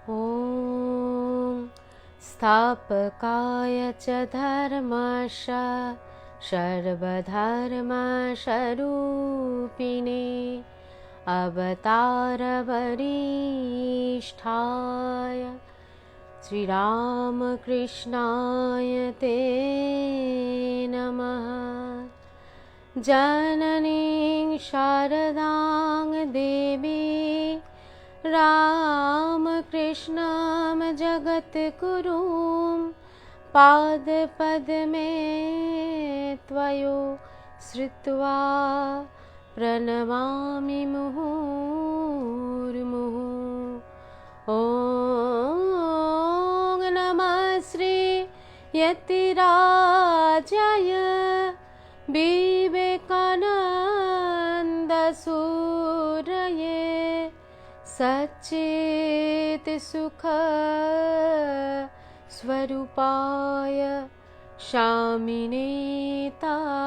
ॐ स्थापकाय च धर्मश सर्वधर्मस्वरूपिणे अवतारवरिष्ठाय श्रीरामकृष्णाय ते नमः। जननीं शारदां देवी रामकृष्णं जगद्गुरुं पादपद्मे त्वयो श्रुत्वा प्रणमामि मुहुर्मुहुः। ॐ नमः श्री यतिराजाय विवेकानन्दसूरये सच्चित् सुख स्वरूपाय शामिने तापहारिणे।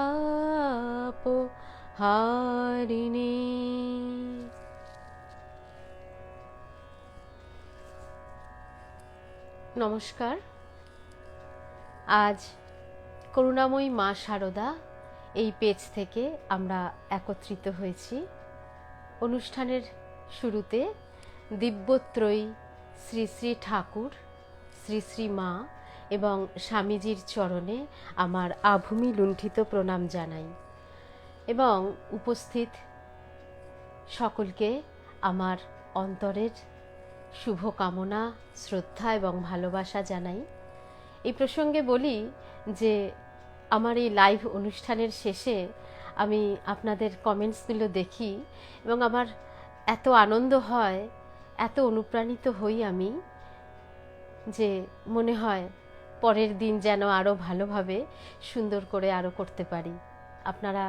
নমস্কার। আজ করুণাময়ী মা শারদা এই পেজ থেকে আমরা একত্রিত হয়েছি। অনুষ্ঠানের শুরুতে দিব্যত্রয়ী শ্রী শ্রী ঠাকুর, শ্রী শ্রী মা এবং স্বামীজির চরণে আমার আভূমি লুণ্ঠিত প্রণাম জানাই এবং উপস্থিত সকলকে আমার অন্তরের শুভকামনা, শ্রদ্ধা এবং ভালোবাসা জানাই। এই প্রসঙ্গে বলি যে আমার এই লাইভ অনুষ্ঠানের শেষে আমি আপনাদের কমেন্টসগুলো দেখি এবং আমার এত আনন্দ হয়, এত অনুপ্রাণিত হই আমি, যে মনে হয় পরের দিন যেন আরও ভালোভাবে সুন্দর করে আরও করতে পারি। আপনারা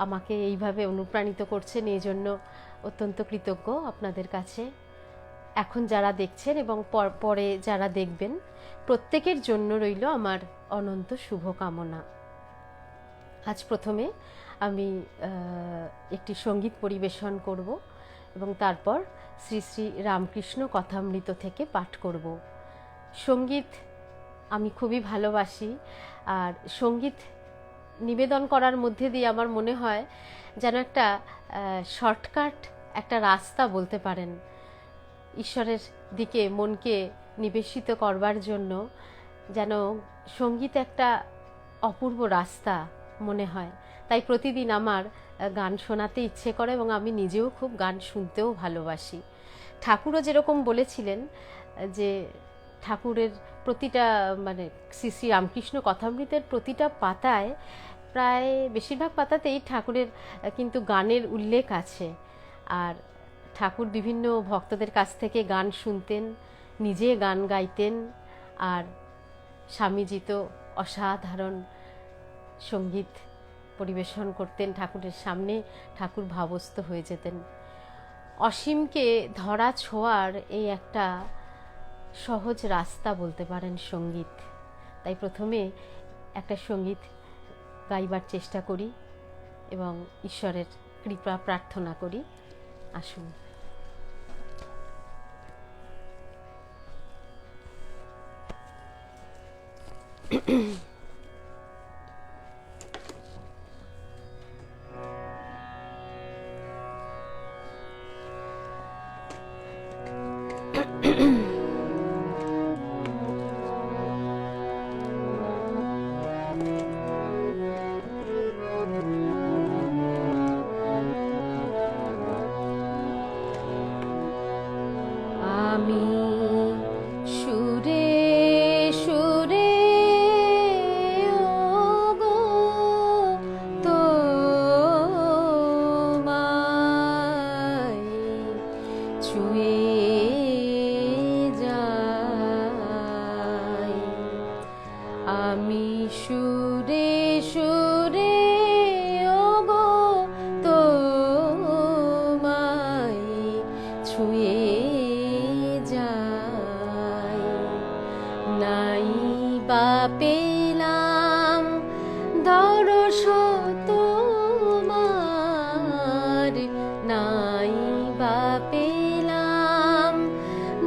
আমাকে এইভাবে অনুপ্রাণিত করছেন, এই জন্য অত্যন্ত কৃতজ্ঞ আপনাদের কাছে। এখন যারা দেখছেন এবং পরে যারা দেখবেন, প্রত্যেকের জন্য রইল আমার অনন্ত শুভকামনা। আজ প্রথমে আমি একটি সঙ্গীত পরিবেশন করব এবং তারপর শ্রী শ্রী রামকৃষ্ণ কথামৃত থেকে পাঠ করব। সঙ্গীত আমি খুবই ভালোবাসি, আর সঙ্গীত নিবেদন করার মধ্যে দিয়ে আমার মনে হয় যেন একটা শর্টকাট একটা রাস্তা বলতে পারেন ঈশ্বরের দিকে মনকে নিবেশিত করবার জন্য। যেন সঙ্গীত একটা অপূর্ব রাস্তা মনে হয়। তাই প্রতিদিন আমার গান শোনাতে ইচ্ছে করে এবং আমি নিজেও খুব গান শুনতেও ভালোবাসি। ঠাকুরও যেরকম বলেছিলেন যে ঠাকুরের প্রতিটা শ্রী শ্রী রামকৃষ্ণ কথামৃতের প্রতিটা পাতায়, প্রায় বেশিরভাগ পাতাতেই ঠাকুরের কিন্তু গানের উল্লেখ আছে। আর ঠাকুর বিভিন্ন ভক্তদের কাছ থেকে গান শুনতেন, নিজে গান গাইতেন, আর স্বামীজি তো অসাধারণ সঙ্গীত পরিবেশন করতেন ঠাকুরের সামনে। ঠাকুর ভাবস্থ হয়ে যেতেন। অসীমকে ধরা ছোঁয়ার এই একটা সহজ রাস্তা বলতে পারেন সঙ্গীত। তাই প্রথমে একটা সঙ্গীত গাইবার চেষ্টা করি এবং ঈশ্বরের কৃপা প্রার্থনা করি। আসুন। আমি সুরে সুরে ওগো তোমায় ছুঁয়ে যাই। আমি সুরে সুরে ওগো তোমায় ছুঁয়ে নাই বা পেলাম দরস তোমার, নাই বা পেলাম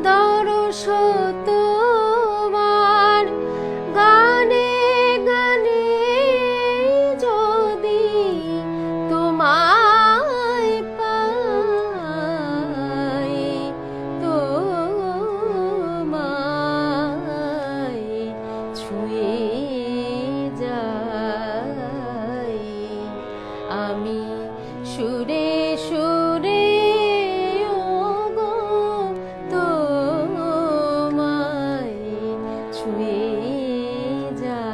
দরস তোমার গানে গানে যদি তোমায় পাই, তোমায় ছুঁয়ে যাই আমি সুরে সুরে ওগো তোমায় ছুঁয়ে যাই।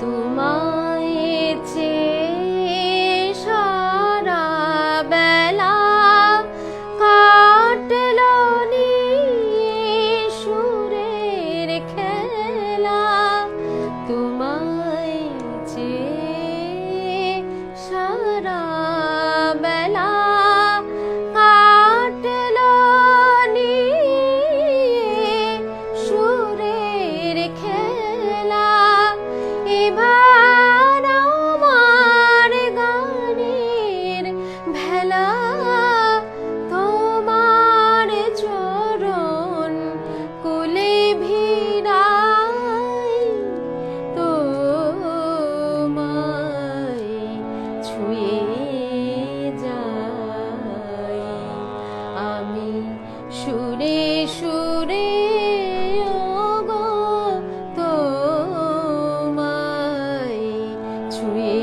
তোমায় চেয়ে সারা বেলা কাটলো নিয়ে সুরের খেলা, তোমায় চেয়ে সারা বেলা কাটলো নিয়ে সুরের খেলা। এবার আমার গানের ভেলা তোমার চরণ কোলে ভিড়াই, তোমায় ছুঁয়ে যাই আমি সুরে সুরে ওগো তোমায় ছুঁয়ে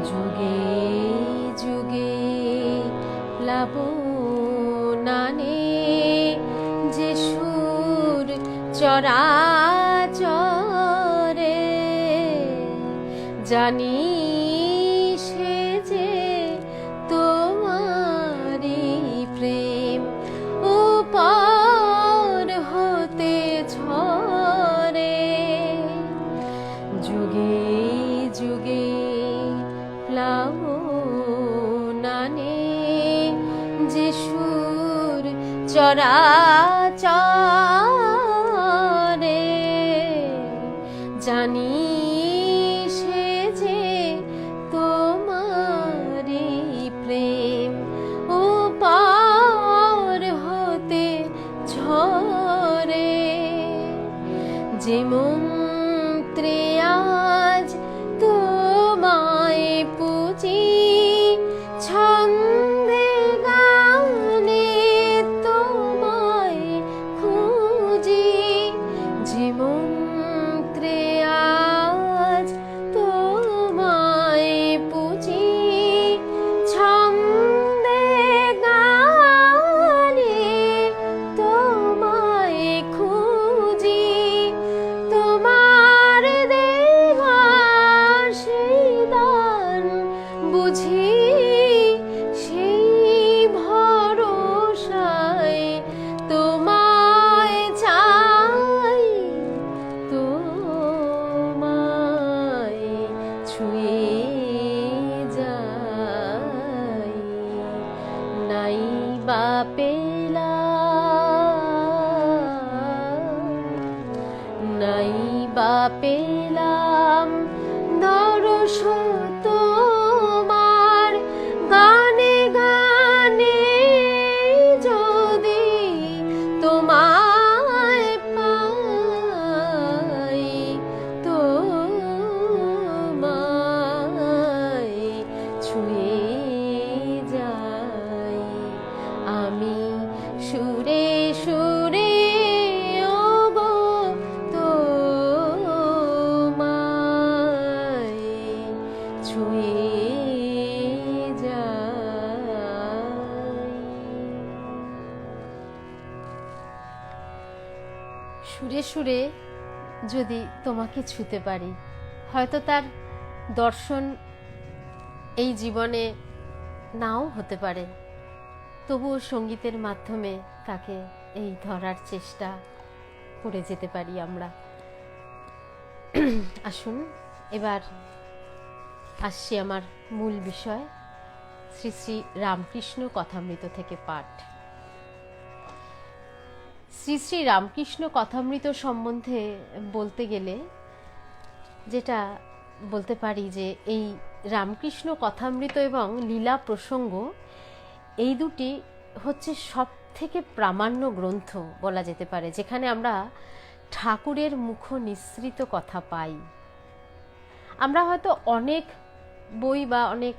যুগে যুগে প্লাবনানে যে সুর চরাচরে জানি সে যে তোমারি প্রেম উপর হতে ঝরে। যুগে যুগে প্লাবনানে যে সুর চরাচরে জানি সে যে তোমারি প্রেম উপর হতে ঝরে। যে মন্ত্রে আজ তোমায় পুজি ছন্দে গানে তোমায় খুঁজি, যে মন্ত্রে আজ তোমায় পুজি ছন্দে গানে তোমায় খুঁজি, তোমার দেওয়া সেই দান বুঝি সেই ভরসায় তোমায় চাই, তোমায় ছুঁয়ে যাই নাই বা পেলাম, নাই বা পেলাম দর্শন তোমার গানে গানে যদি তোমায় পাই, তোমায় ছুঁয়ে যাই আমি সুরে সুরে ওগো তোমায় ছুঁয়ে যাই। সুরে সুরে যদি তোমাকে ছুঁতে পারি, হয়তো তার দর্শন এই জীবনে নাও হতে পারে, তবুও সঙ্গীতের মাধ্যমে তাকে এই ধরার চেষ্টা করে যেতে পারি আমরা। আসুন এবার আসছি আমার মূল বিষয়, শ্রী শ্রী রামকৃষ্ণ কথামৃত থেকে পাঠ। শ্রী শ্রী রামকৃষ্ণ কথামৃত সম্বন্ধে বলতে গেলে যেটা বলতে পারি যে এই রামকৃষ্ণ কথামৃত এবং লীলা প্রসঙ্গ এই দুটি হচ্ছে সব থেকে প্রামাণ্য গ্রন্থ বলা যেতে পারে, যেখানে আমরা ঠাকুরের মুখ নিঃসৃত কথা পাই। আমরা হয়তো অনেক বই বা অনেক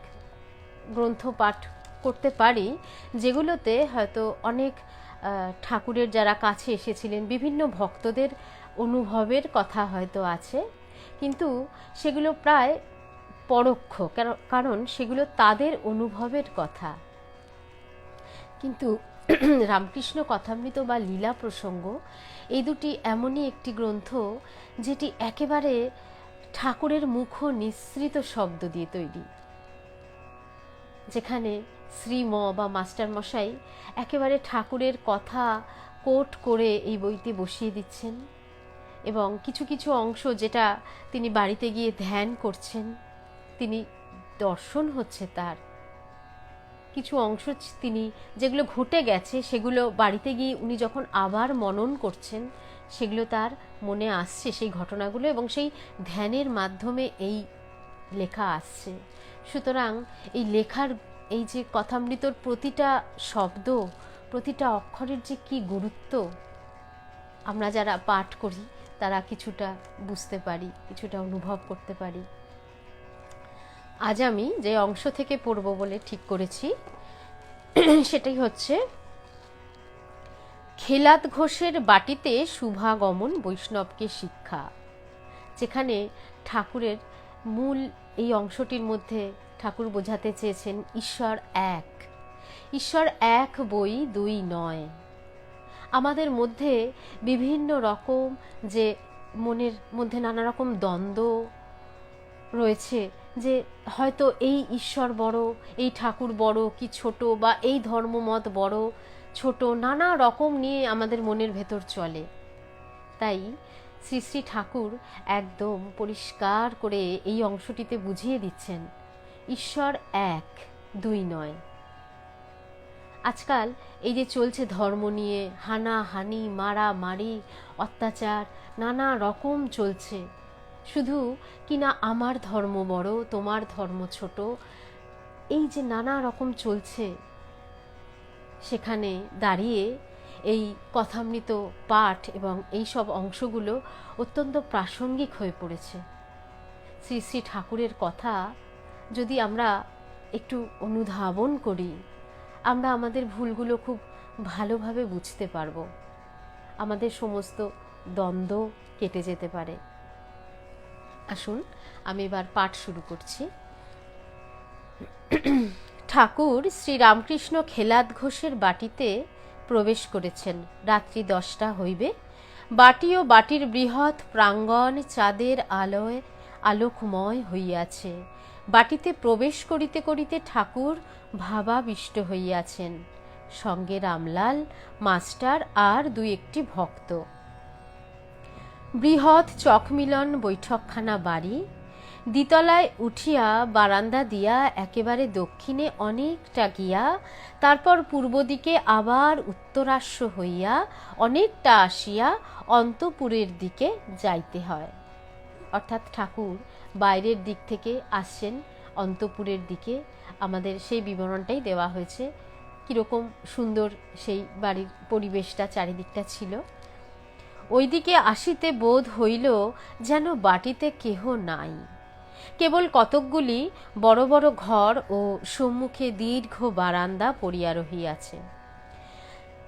গ্রন্থ পাঠ করতে পারি, যেগুলোতে হয়তো অনেক ঠাকুরের যারা কাছে এসেছিলেন বিভিন্ন ভক্তদের অনুভবের কথা হয়তো আছে, কিন্তু সেগুলো প্রায় পরোক্ষ, কারণ সেগুলো তাদের অনুভবের কথা। কিন্তু রামকৃষ্ণ কথামৃত বা লীলা প্রসঙ্গ এই দুটি এমনই একটি গ্রন্থ যেটি একেবারে ঠাকুরের মুখ নিঃসৃত শব্দ দিয়ে তৈরি, যেখানে শ্রীম বা মাস্টার মশাই একেবারে ঠাকুরের কথা কোট করে এই বইতে বসিয়ে দিচ্ছেন, এবং কিছু কিছু অংশ যেটা তিনি বাড়িতে গিয়ে ধ্যান করছেন, তিনি দর্শন হচ্ছে তার কিছু অংশ, তিনি যেগুলো ঘটে গেছে সেগুলো বাড়িতে গিয়ে উনি যখন আবার মনন করছেন সেগুলো তার মনে আসছে, সেই ঘটনাগুলো, এবং সেই ধ্যানের মাধ্যমে এই লেখা আসছে। সুতরাং এই লেখার এই যে কথামৃতর প্রতিটা শব্দ, প্রতিটা অক্ষরের যে কি গুরুত্ব আমরা যারা পাঠ করি তারা কিছুটা বুঝতে পারি, কিছুটা অনুভব করতে পারি। আজ আমি যে অংশ থেকে পড়ব বলে ঠিক করেছি সেটাই হচ্ছে খেলাদ ঘোষের বাটিতে শুভাগমন বৈষ্ণবকে শিক্ষা, যেখানে ঠাকুরের মূল এই অংশটির মধ্যে ঠাকুর বোঝাতে চেয়েছেন ঈশ্বর এক, ঈশ্বর এক বই দুই নয়। আমাদের মধ্যে বিভিন্ন রকম যে মনের মধ্যে নানা রকম দ্বন্দ্ব রয়েছে, যে হয়তো এই ঈশ্বর বড়, এই ঠাকুর বড় কি ছোট, বা এই ধর্মমত বড় ছোট, নানা রকম নিয়ে আমাদের মনের ভেতর চলে। তাই শ্রী শ্রী ঠাকুর একদম পরিষ্কার করে এই অংশটিতে বুঝিয়ে দিচ্ছেন ঈশ্বর এক দুই নয়। আজকাল এই যে চলছে ধর্ম নিয়ে হানাহানি, মারামারি, অত্যাচার নানা রকম চলছে, শুধু কিনা আমার ধর্ম বড় তোমার ধর্ম ছোট, এই যে নানা রকম চলছে, সেখানে দাঁড়িয়ে এই কথামৃত পাঠ এবং এই সব অংশগুলো অত্যন্ত প্রাসঙ্গিক হয়ে পড়েছে। শ্রী শ্রী ঠাকুরের কথা যদি আমরা একটু অনুধাবন করি, আমরা আমাদের ভুলগুলো খুব ভালোভাবে বুঝতে পারব, আমাদের সমস্ত দ্বন্দ্ব কেটে যেতে পারে। আসুন আমি এবার পাঠ শুরু করছি। ঠাকুর শ্রী রামকৃষ্ণ খেলাদ ঘোষের বাটিতে প্রবেশ করেছেন। রাত্রি 10টা হইবে। বাটি ও বাটির বৃহৎ প্রাঙ্গণ চাঁদের আলোয় আলোকময় হইয়াছে। বাটিতে প্রবেশ করিতে করিতে ঠাকুর ভাবাবিষ্ট হইয়াছেন, সঙ্গে রামলাল মাস্টার আর দুই একটি ভক্ত। বৃহৎ চকমিলন বৈঠকখানা বাড়ি, দ্বিতলায় উঠিয়া বারান্দা দিয়া একেবারে দক্ষিণে অনেকটা গিয়া তারপর পূর্ব দিকে আবার উত্তরাস্য হইয়া অনেকটা আসিয়া অন্তপুরের দিকে যাইতে হয়। অর্থাৎ ঠাকুর বাইরের দিক থেকে আসছেন অন্তপুরের দিকে, আমাদের সেই বিবরণটাই দেওয়া হয়েছে, কীরকম সুন্দর সেই বাড়ির পরিবেশটা চারিদিকটা ছিল। ওইদিকে আসিতে বোধ হইল যেন বাটিতে কেহ নাই, কেবল কতকগুলি বড় বড় ঘর ও সম্মুখে দীর্ঘ বারান্দা পড়িয়া রহিয়াছে।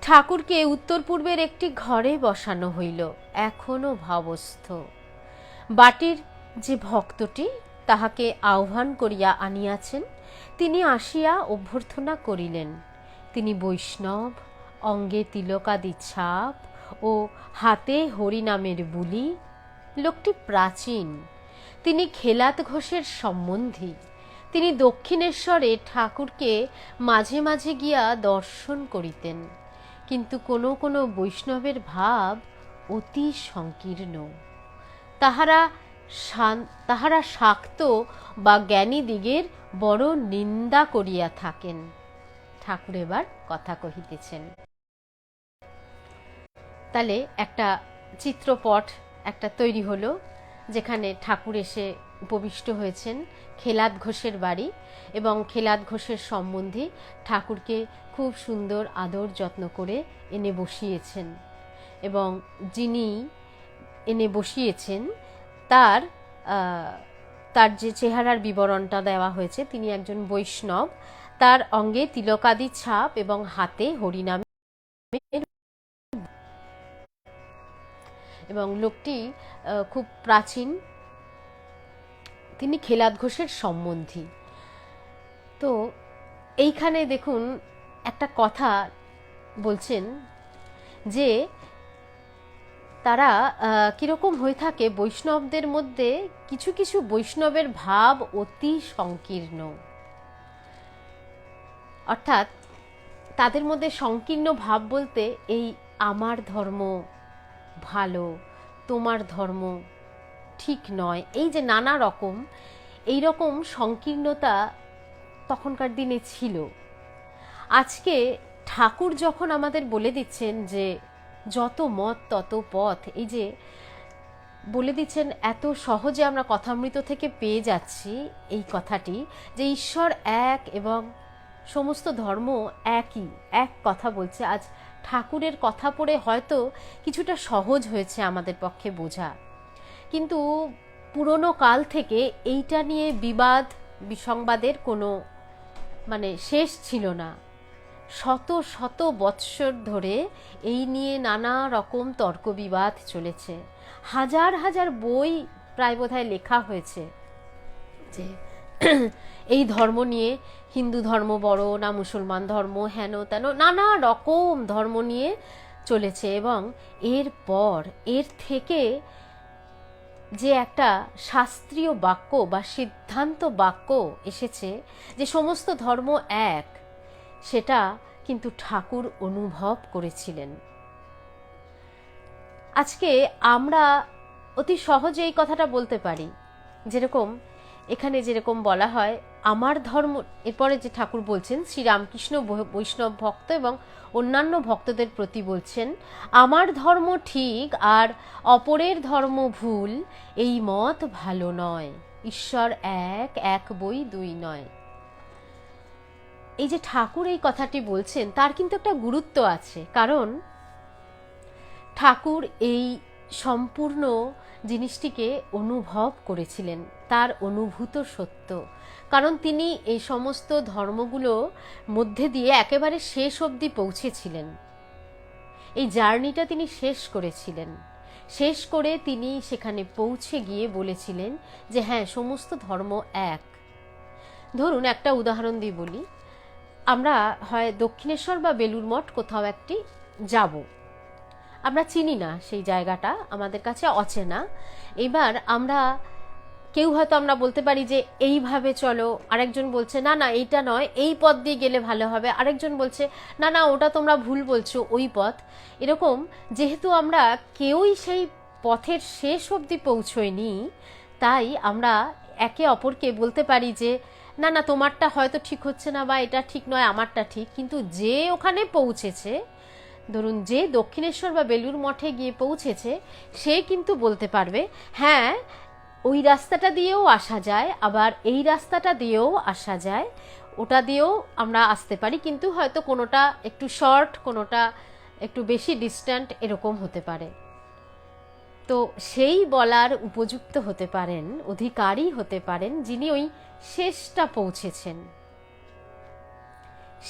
ঠাকুরকে উত্তর পূর্বের একটি ঘরে বসানো হইল, এখনো ভাবস্থ। বাটির যে ভক্তটি তাহাকে আহ্বান করিয়া আনিয়াছেন, তিনি আসিয়া অভ্যর্থনা করিলেন। তিনি বৈষ্ণব, অঙ্গে তিলকাদি ছাপ ও হাতে হরিনামের বুলি। লোকটি প্রাচীন, তিনি খেলাদ ঘোষের সম্বন্ধী। তিনি দক্ষিণেশ্বরে ঠাকুরকে মাঝে মাঝে গিয়া দর্শন করিতেন, কিন্তু কোনো কোনো বৈষ্ণবের ভাব অতি সংকীর্ণ। তাহারা শাক্ত বা জ্ঞানী দিগের বড় নিন্দা করিয়া থাকেন। ঠাকুর এবার কথা কহিতেছেন। তাহলে একটা চিত্রপট একটা তৈরি হলো, যেখানে ঠাকুর এসে উপবিষ্ট হয়েছেন খেলাদ ঘোষের বাড়ি, এবং খেলাদ ঘোষের সম্বন্ধী ঠাকুরকে খুব সুন্দর আদর যত্ন করে এনে বসিয়েছেন, এবং যিনি এনে বসিয়েছেন তার যে চেহারার বিবরণটা দেওয়া হয়েছে, তিনি একজন বৈষ্ণব, তার অঙ্গে তিলকাদি ছাপ এবং হাতে হরিনামে, এবং লোকটি খুব প্রাচীন, তিনি খেলাদ ঘোষের সম্বন্ধী। তো এইখানে দেখুন একটা কথা বলছেন যে তারা কীরকম হয়ে থাকে, বৈষ্ণবদের মধ্যে কিছু কিছু বৈষ্ণবের ভাব অতি সংকীর্ণ, অর্থাৎ তাদের মধ্যে সংকীর্ণ ভাব বলতে এই আমার ধর্ম ভালো, তোমার ধর্ম ঠিক নয়, এই যে নানা রকম এই রকম সংকীর্ণতা তখনকার দিনে ছিল। আজকে ঠাকুর যখন আমাদের বলে দিচ্ছেন যে যত মত তত পথ, এই যে বলে দিচ্ছেন, এত সহজে আমরা কথামৃত থেকে পেয়ে যাচ্ছি এই কথাটি যে ঈশ্বর এক এবং সমস্ত ধর্ম একই, এক কথা বলছে। আজ ঠাকুরের কথা পড়ে হয়তো কিছুটা সহজ হয়েছে আমাদের পক্ষে বোঝা, কিন্তু পুরনো কাল থেকে এইটা নিয়ে বিবাদ বিসংবাদের কোনো শেষ ছিল না। শত শত বৎসর ধরে এই নিয়ে নানা রকম তর্ক বিবাদ চলেছে, হাজার হাজার বই প্রায় বোধহয় লেখা হয়েছে যে এই ধর্ম নিয়ে, হিন্দু ধর্ম বড় না মুসলমান ধর্ম, হেন তেন নানা রকম ধর্ম নিয়ে চলেছে। এবং এর থেকে যে একটা শাস্ত্রীয় বাক্য বা সিদ্ধান্ত বাক্য এসেছে যে সমস্ত ধর্ম এক, সেটা কিন্তু ঠাকুর অনুভব করেছিলেন। আজকে আমরা অতি সহজে এই কথাটা বলতে পারি, যেরকম এখানে যেরকম বলা হয় আমার ধর্ম, এরপরে যে ঠাকুর বলছেন শ্রীরামকৃষ্ণ বৈষ্ণব ভক্ত এবং অন্যান্য ভক্তদের প্রতি বলছেন, আমার ধর্ম ঠিক আর অপরের ধর্ম ভুল, এই মত ভালো নয়, ঈশ্বর এক, এক বই দুই নয়। এই যে ঠাকুর এই কথাটি বলছেন তার কিন্তু একটা গুরুত্ব আছে, কারণ ঠাকুর এই সম্পূর্ণ জিনিসটিকে অনুভব করেছিলেন, তার অনুভূত সত্য, কারণ তিনি এই সমস্ত ধর্মগুলো মধ্যে দিয়ে একেবারে শেষ অবধি পৌঁছেছিলেন। এই জার্নিটা তিনি শেষ করেছিলেন, শেষ করে তিনি সেখানে পৌঁছে গিয়ে বলেছিলেন যে হ্যাঁ, সমস্ত ধর্ম এক। ধরুন একটা উদাহরণ দিয়ে বলি, আমরা হয় দক্ষিণেশ্বর বা বেলুড় মঠ কোথাও একটি যাব, আমরা চিনি না সেই জায়গাটা, আমাদের কাছে অচেনা। এবার কেউ হয়তো আমরা বলতে পারি যে এইভাবে চলো, আরেকজন বলছে না না এইটা নয়, এই পথ দিয়ে গেলে ভালো হবে, আরেকজন বলছে না না ওটা তোমরা ভুল বলছো, ওই পথ। এরকম যেহেতু আমরা কেউই সেই পথের শেষ অবধি পৌঁছইনি, তাই আমরা একে অপরকে বলতে পারি যে না না তোমারটা হয়তো ঠিক হচ্ছে না, বা এটা ঠিক নয়, আমারটা ঠিক। কিন্তু যে ওখানে পৌঁছেছে, ধরুন যে দক্ষিণেশ্বর বা বেলুড় মঠে গিয়ে পৌঁছেছে, সে কিন্তু বলতে পারবে হ্যাঁ ওই রাস্তাটা দিয়েও আসা যায়, আবার এই রাস্তাটা দিয়েও আসা যায়, ওটা দিয়েও আমরা আসতে পারি, কিন্তু হয়তো কোনোটা একটু শর্ট, কোনোটা একটু বেশি ডিস্ট্যান্ট, এরকম হতে পারে। তো সেই বলার উপযুক্ত হতে পারেন, অধিকারী হতে পারেন যিনি ওই শেষটা পৌঁছেছেন।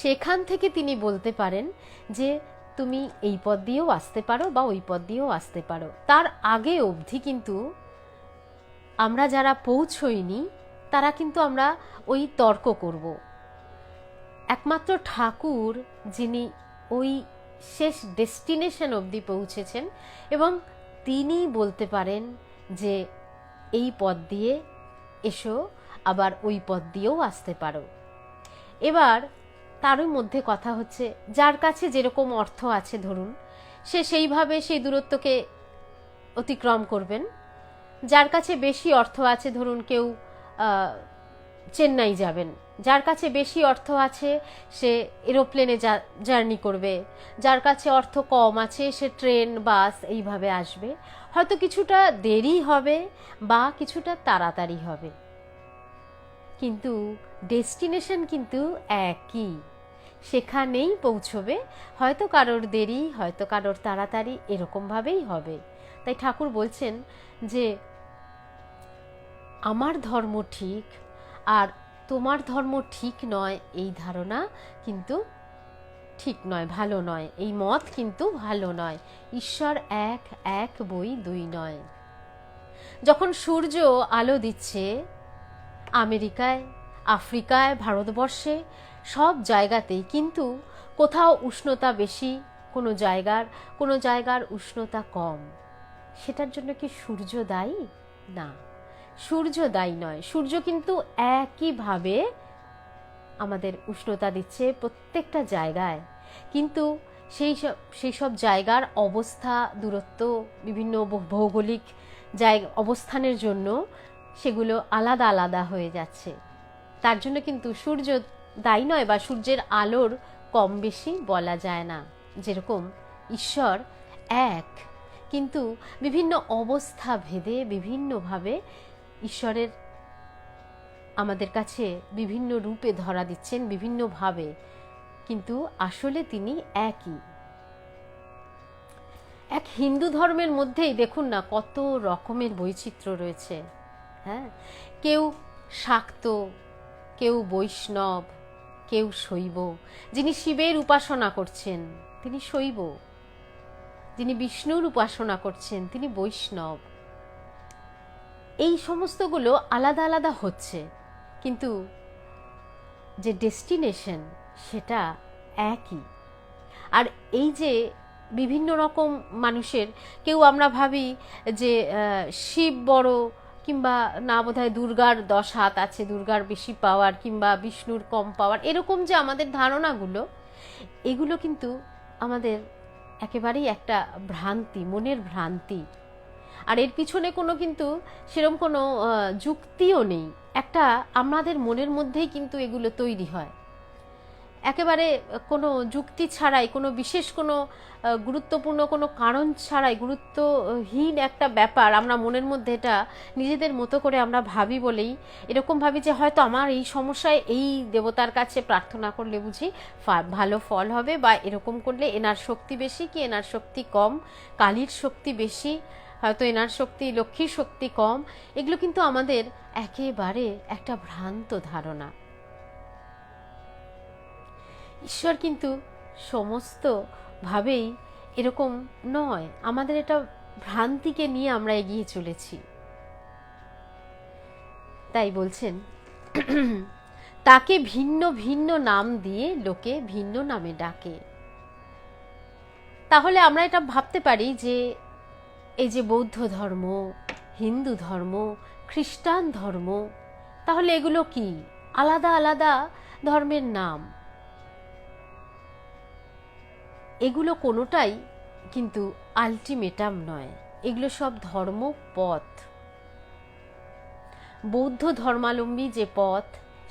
সেখান থেকে তিনি বলতে পারেন যে তুমি এই পথ দিয়েও আসতে পারো বা ওই পথ দিয়েও আসতে পারো। তার আগে অবধি কিন্তু আমরা যারা পৌঁছইনি তারা কিন্তু আমরা ওই তর্ক করব। একমাত্র ঠাকুর যিনি ওই শেষ ডেস্টিনেশন অবধি পৌঁছেছেন এবং তিনি বলতে পারেন যে এই পথ দিয়ে এসো, আবার ওই পথ দিয়েও আসতে পারো। এবার তারই মধ্যে কথা হচ্ছে, যার কাছে যেরকম অর্থ আছে ধরুন, সে সেইভাবে সেই দূরত্বকে অতিক্রম করবেন। যার কাছে বেশি অর্থ আছে, ধরুন কেউ চেন্নাই যাবেন, যার কাছে বেশি অর্থ আছে সে এরোপ্লেনে জার্নি করবে, যার কাছে অর্থ কম আছে সে ট্রেন বাস এইভাবে আসবে। হয়তো কিছুটা দেরি হবে বা কিছুটা তাড়াতাড়ি হবে, কিন্তু ডেস্টিনেশন কিন্তু একই, সেখানেই পৌঁছবে। হয়তো কারোর দেরি, হয়তো কারোর তাড়াতাড়ি, এরকমভাবেই হবে। তাই ঠাকুর বলছেন যে আমার ধর্ম ঠিক আর তোমার ধর্ম ঠিক নয়, এই ধারণা কিন্তু ঠিক নয়, ভালো নয়। এই মত কিন্তু ভালো নয়। ঈশ্বর এক, এক বই দুই নয়। যখন সূর্য আলো দিচ্ছে আমেরিকায়, আফ্রিকায়, ভারতবর্ষে, সব জায়গাতেই, কিন্তু কোথাও উষ্ণতা বেশি, কোনো জায়গার উষ্ণতা কম, সেটার জন্য কি সূর্য দায়ী? না, সূর্য দায়ী নয়। সূর্য কিন্তু একইভাবে আমাদের উষ্ণতা দিচ্ছে প্রত্যেকটা জায়গায়, কিন্তু সেই সব জায়গার অবস্থা, দূরত্ব, বিভিন্ন ভৌগোলিক অবস্থানের জন্য সেগুলো আলাদা আলাদা হয়ে যাচ্ছে। তার জন্য কিন্তু সূর্য দায়ী নয়, বা সূর্যের আলোর কম বেশি বলা যায় না। যেরকম ঈশ্বর এক, কিন্তু বিভিন্ন অবস্থা ভেদে বিভিন্নভাবে ঈশ্বরের আমাদের কাছে বিভিন্ন রূপে ধরা দিচ্ছেন, বিভিন্নভাবে, কিন্তু আসলে তিনি একই। এক হিন্দু ধর্মের মধ্যেই দেখুন না কত রকমের বৈচিত্র্য রয়েছে। হ্যাঁ, কেউ শাক্ত, কেউ বৈষ্ণব, কেউ শৈব। যিনি শিবের উপাসনা করছেন তিনি শৈব, যিনি বিষ্ণুর উপাসনা করছেন তিনি বৈষ্ণব। এই সমস্তগুলো আলাদা আলাদা হচ্ছে, কিন্তু যে ডেস্টিনেশন সেটা একই। আর এই যে বিভিন্ন রকম মানুষের, কেউ আমরা ভাবি যে শিব বড়, কিংবা না বোধহয় দুর্গার 10 হাত আছে, দুর্গার বেশি পাওয়ার, কিংবা বিষ্ণুর কম পাওয়ার, এরকম যে আমাদের ধারণাগুলো, এগুলো কিন্তু আমাদের একেবারেই একটা ভ্রান্তি, মনের ভ্রান্তি। আর এর পিছনে কিন্তু সেরকম কোনো যুক্তিও নেই। একটা আমাদের মনের মধ্যেই কিন্তু এগুলো তৈরি হয়, একেবারে কোনো যুক্তি ছাড়াই, কোনো বিশেষ কোনো গুরুত্বপূর্ণ কোনো কারণ ছাড়াই, গুরুত্বহীন একটা ব্যাপার আমরা মনের মধ্যে এটা নিজেদের মতো করে আমরা ভাবি বলেই এরকম ভাবি যে হয়তো আমার এই সমস্যায় এই দেবতার কাছে প্রার্থনা করলে বুঝি ভালো ফল হবে, বা এরকম করলে এনার শক্তি বেশি কি এনার শক্তি কম, কালীর শক্তি বেশি, হয়তো এনার শক্তি, লক্ষ্মীর শক্তি কম। এগুলো কিন্তু আমাদের একেবারে একটা ভ্রান্ত ধারণা। ঈশ্বর কিন্তু সমস্তভাবেই এরকম নয়, আমাদের এটা ভ্রান্তিকে নিয়ে আমরা এগিয়ে চলেছি। তাই বলছেন তাকে ভিন্ন ভিন্ন নাম দিয়ে লোকে ভিন্ন নামে ডাকে। তাহলে আমরা এটা ভাবতে পারি যে এই যে বৌদ্ধ ধর্ম, হিন্দু ধর্ম, খ্রিস্টান ধর্ম, তাহলে এগুলো কি আলাদা আলাদা ধর্মের নাম? এগুলো কোনোটাই কিন্তু আলটিমেটাম নয়, এগুলো সব ধর্মপথ। বৌদ্ধ ধর্মাবলম্বী যে পথ,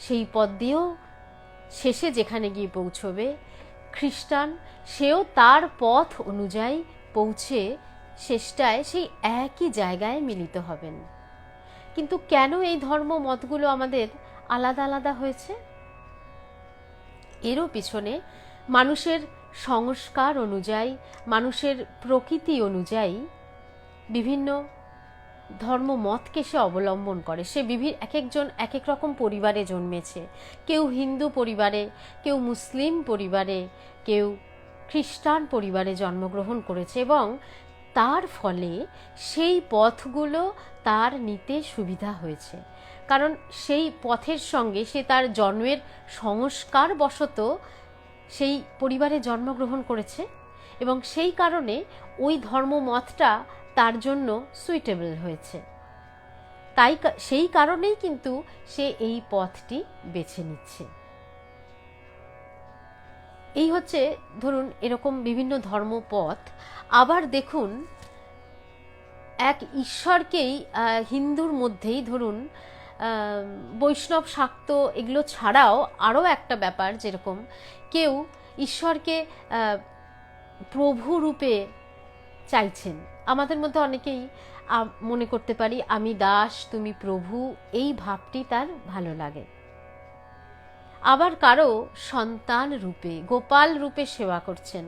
সেই পথ দিয়েও শেষে যেখানে গিয়ে পৌঁছবে, খ্রিস্টান সেও তার পথ অনুযায়ী পৌঁছে শেষটায় সেই একই জায়গায় মিলিত হবেন। কিন্তু কেন এই ধর্ম মতগুলো আমাদের আলাদা আলাদা হয়েছে? এরও পিছনে মানুষের সংস্কার অনুযায়ী, মানুষের প্রকৃতি অনুযায়ী বিভিন্ন ধর্ম মতকে সে অবলম্বন করে। সে এক একজন এক এক রকম পরিবারে জন্মেছে, কেউ হিন্দু পরিবারে, কেউ মুসলিম পরিবারে, কেউ খ্রিস্টান পরিবারে জন্মগ্রহণ করেছে, এবং তার ফলে সেই পথগুলো তার নিতে সুবিধা হয়েছে, কারণ সেই পথের সঙ্গে সে তার জন্মের সংস্কার বশত সেই পরিবারে জন্মগ্রহণ করেছে, এবং সেই কারণে ওই ধর্মমতটা তার জন্য সুইটেবল হয়েছে। সেই কারণেই কিন্তু সে এই পথটি বেছে নিচ্ছে। এই হচ্ছে ধরুন এরকম বিভিন্ন ধর্মপথ। আবার দেখুন এক ঈশ্বরকেই হিন্দুর মধ্যেই ধরুন বৈষ্ণব শাক্ত এগুলো ছাড়াও আরও একটা ব্যাপার, যেরকম কেউ ঈশ্বরকে প্রভু রূপে চাইছেন। আমাদের মধ্যে অনেকেই মনে করতে পারি আমি দাস তুমি প্রভু, এই ভাবটি তার ভালো লাগে। আবার কারো সন্তান রূপে গোপাল রূপে সেবা করছেন,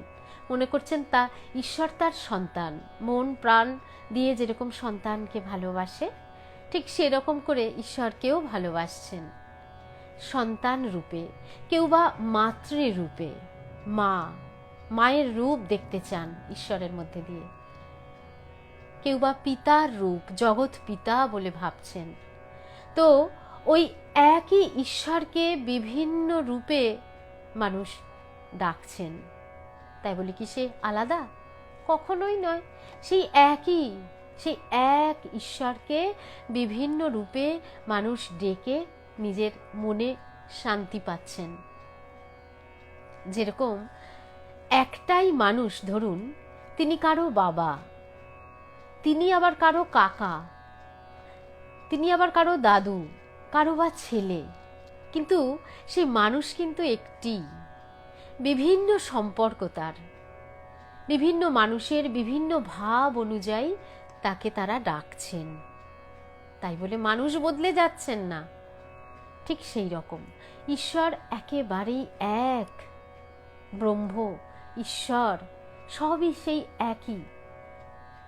মনে করছেন তা ঈশ্বর তার সন্তান, মন প্রাণ দিয়ে যেরকম সন্তানকে ভালোবাসে ঠিক সেরকম করে ঈশ্বরকেও ভালোবাসছেন সন্তান রূপে। কেউ বা মাতৃরূপে, মায়ের রূপ দেখতে চান ঈশ্বরের মধ্যে দিয়ে। কেউ বা পিতার রূপ, জগৎ পিতা বলে ভাবছেন। তো ওই একই ঈশ্বরকে বিভিন্ন রূপে মানুষ ডাকছেন। তাই বলি কি সে আলাদা? কখনোই নয়। সেই এক ঈশ্বরকে বিভিন্ন রূপে মানুষ ডেকে নিজের মনে শান্তি পাচ্ছেন। যেরকম একটাই মানুষ ধরুন তিনি কারো বাবা, তিনি আবার কারো কাকা, তিনি আবার কারো দাদু, কারো বা ছেলে, কিন্তু সেই মানুষ কিন্তু একটি। বিভিন্ন সম্পর্ক তার, বিভিন্ন মানুষের বিভিন্ন ভাব অনুযায়ী তাকে তারা ডাকছেন। তাই বলে মানুষ বদলে যাচ্ছেন না। ঠিক সেই রকম ঈশ্বর একেবারেই এক, ব্রহ্ম ঈশ্বর সবই সেই একই।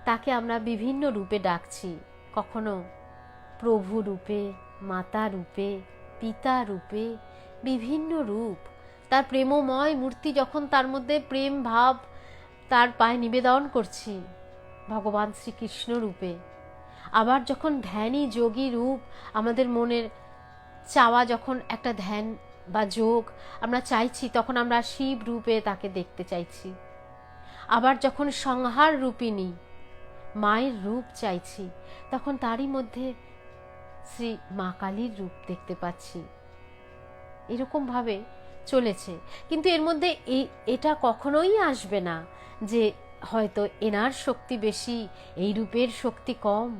তাকে আমরা বিভিন্ন রূপে ডাকছি, কখনো প্রভু রূপে, মাতা রূপে, পিতা রূপে, বিভিন্ন রূপ। তার প্রেমময় মূর্তি যখন তার মধ্যে প্রেম ভাব তার পায়ে নিবেদন করছি ভগবান শ্রীকৃষ্ণ রূপে। আবার যখন ধ্যানী যোগী রূপ আমাদের মনের চাওয়া, যখন একটা ধ্যান বা যোগ আমরা চাইছি তখন আমরা শিব রূপে তাকে দেখতে চাইছি। আবার যখন সংহার রূপিণী মায়ের রূপ চাইছি তখন তারই মধ্যে শ্রী মা কালীর রূপ দেখতে পাচ্ছি। এরকম ভাবে চলেছে। কিন্তু এর মধ্যে এটা কখনোই আসবে না যে হয়তো এনার শক্তি বেশি, এই রূপের শক্তি কম,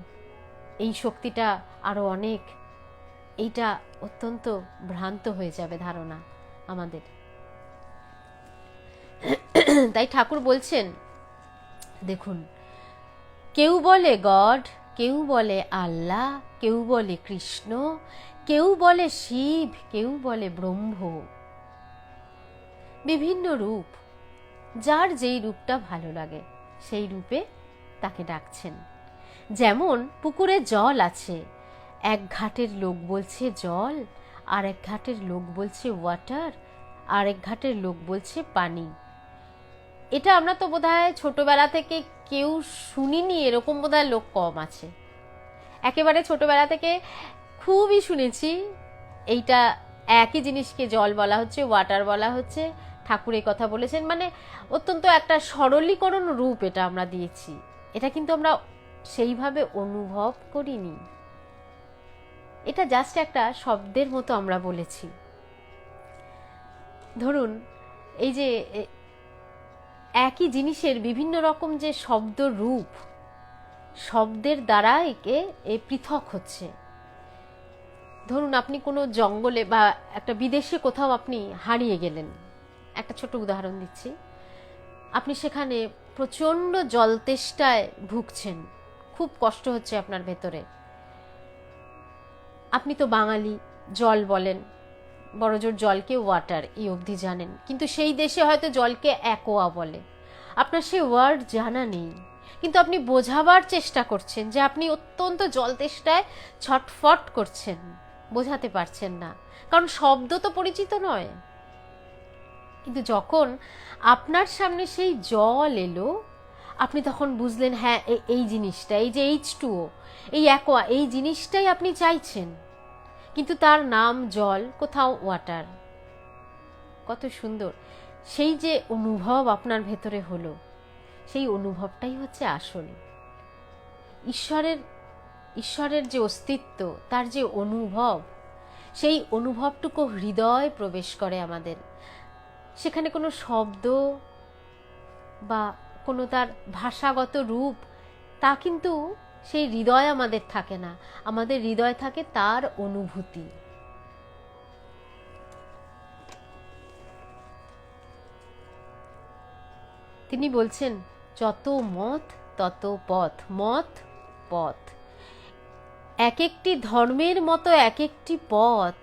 এই শক্তিটা আরো অনেক। এইটা অত্যন্ত ভ্রান্ত হয়ে যাবে ধারণা আমাদের। তাই ঠাকুর বলছেন দেখুন, কেউ বলে গড, কেউ বলে আল্লাহ, কেউ বলে কৃষ্ণ, কেউ বলে শিব, কেউ বলে ব্রহ্ম। বিভিন্ন রূপ, যার যেই রূপটা ভালো লাগে সেই রূপে তাকে ডাকছেন। যেমন পুকুরে জল আছে, এক ঘাটের লোক বলছে জল, আর এক ঘাটের লোক বলছে ওয়াটার, আর এক ঘাটের লোক বলছে পানি। এটা আমরা তো বোধহয় ছোটবেলা থেকে কেউ শুনিনি, এরকম বোধহয় লোক কম আছে। একেবারে ছোটবেলা থেকে খুবই শুনেছি এইটা একই জিনিসকে জল বলা হচ্ছে, ওয়াটার বলা হচ্ছে। ঠাকুর এই কথা বলেছেন, মানে অত্যন্ত একটা সরলীকরণ রূপ এটা আমরা দিয়েছি। এটা কিন্তু আমরা সেইভাবে অনুভব করিনি, এটা জাস্ট একটা শব্দের মতো আমরা বলেছি। ধরুন এই যে একই জিনিসের বিভিন্ন রকম যে শব্দ রূপ, শব্দের দ্বারা একে পৃথক হচ্ছে। ধরুন আপনি কোনো জঙ্গলে বা একটা বিদেশে কোথাও আপনি হারিয়ে গেলেন, একটা ছোট উদাহরণ দিচ্ছি। আপনি সেখানে প্রচণ্ড জল তেষ্টায় ভুগছেন, খুব কষ্ট হচ্ছে আপনার ভেতরে। আপনি তো বাঙালি, জল বলেন, বড়জোর জলকে ওয়াটার এই অবধি জানেন, কিন্তু সেই দেশে হয়তো জলকে অ্যাকোয়া বলে। আপনার সে ওয়ার্ড জানা নেই, কিন্তু আপনি বোঝাবার চেষ্টা করছেন যে আপনি অত্যন্ত জল তেষ্টায় ছটফট করছেন, বোঝাতে পারছেন না, কারণ শব্দ তো পরিচিত নয়। কিন্তু যখন আপনার সামনে সেই জল এলো, আপনি তখন বুঝলেন হ্যাঁ এই জিনিসটা, এই যে H2O, এই অ্যাকোয়া, এই জিনিসটাই আপনি চাইছেন, কিন্তু তার নাম জল, কোথাও ওয়াটার। কত সুন্দর সেই যে অনুভব আপনার ভেতরে হলো, সেই অনুভবটাই হচ্ছে আসল। ঈশ্বরের ঈশ্বরের যে অস্তিত্ব, তার যে অনুভব, সেই অনুভবটুকু হৃদয় প্রবেশ করে আমাদের। সেখানে কোনো শব্দ বা কোনো তার ভাষাগত রূপ, তা কিন্তু সেই হৃদয় আমাদের থাকে না। আমাদের হৃদয় থাকে তার অনুভূতি। তিনি বলছেন, যত মত তত পথ, মত পথ। এক একটি ধর্মের মতো এক একটি পথ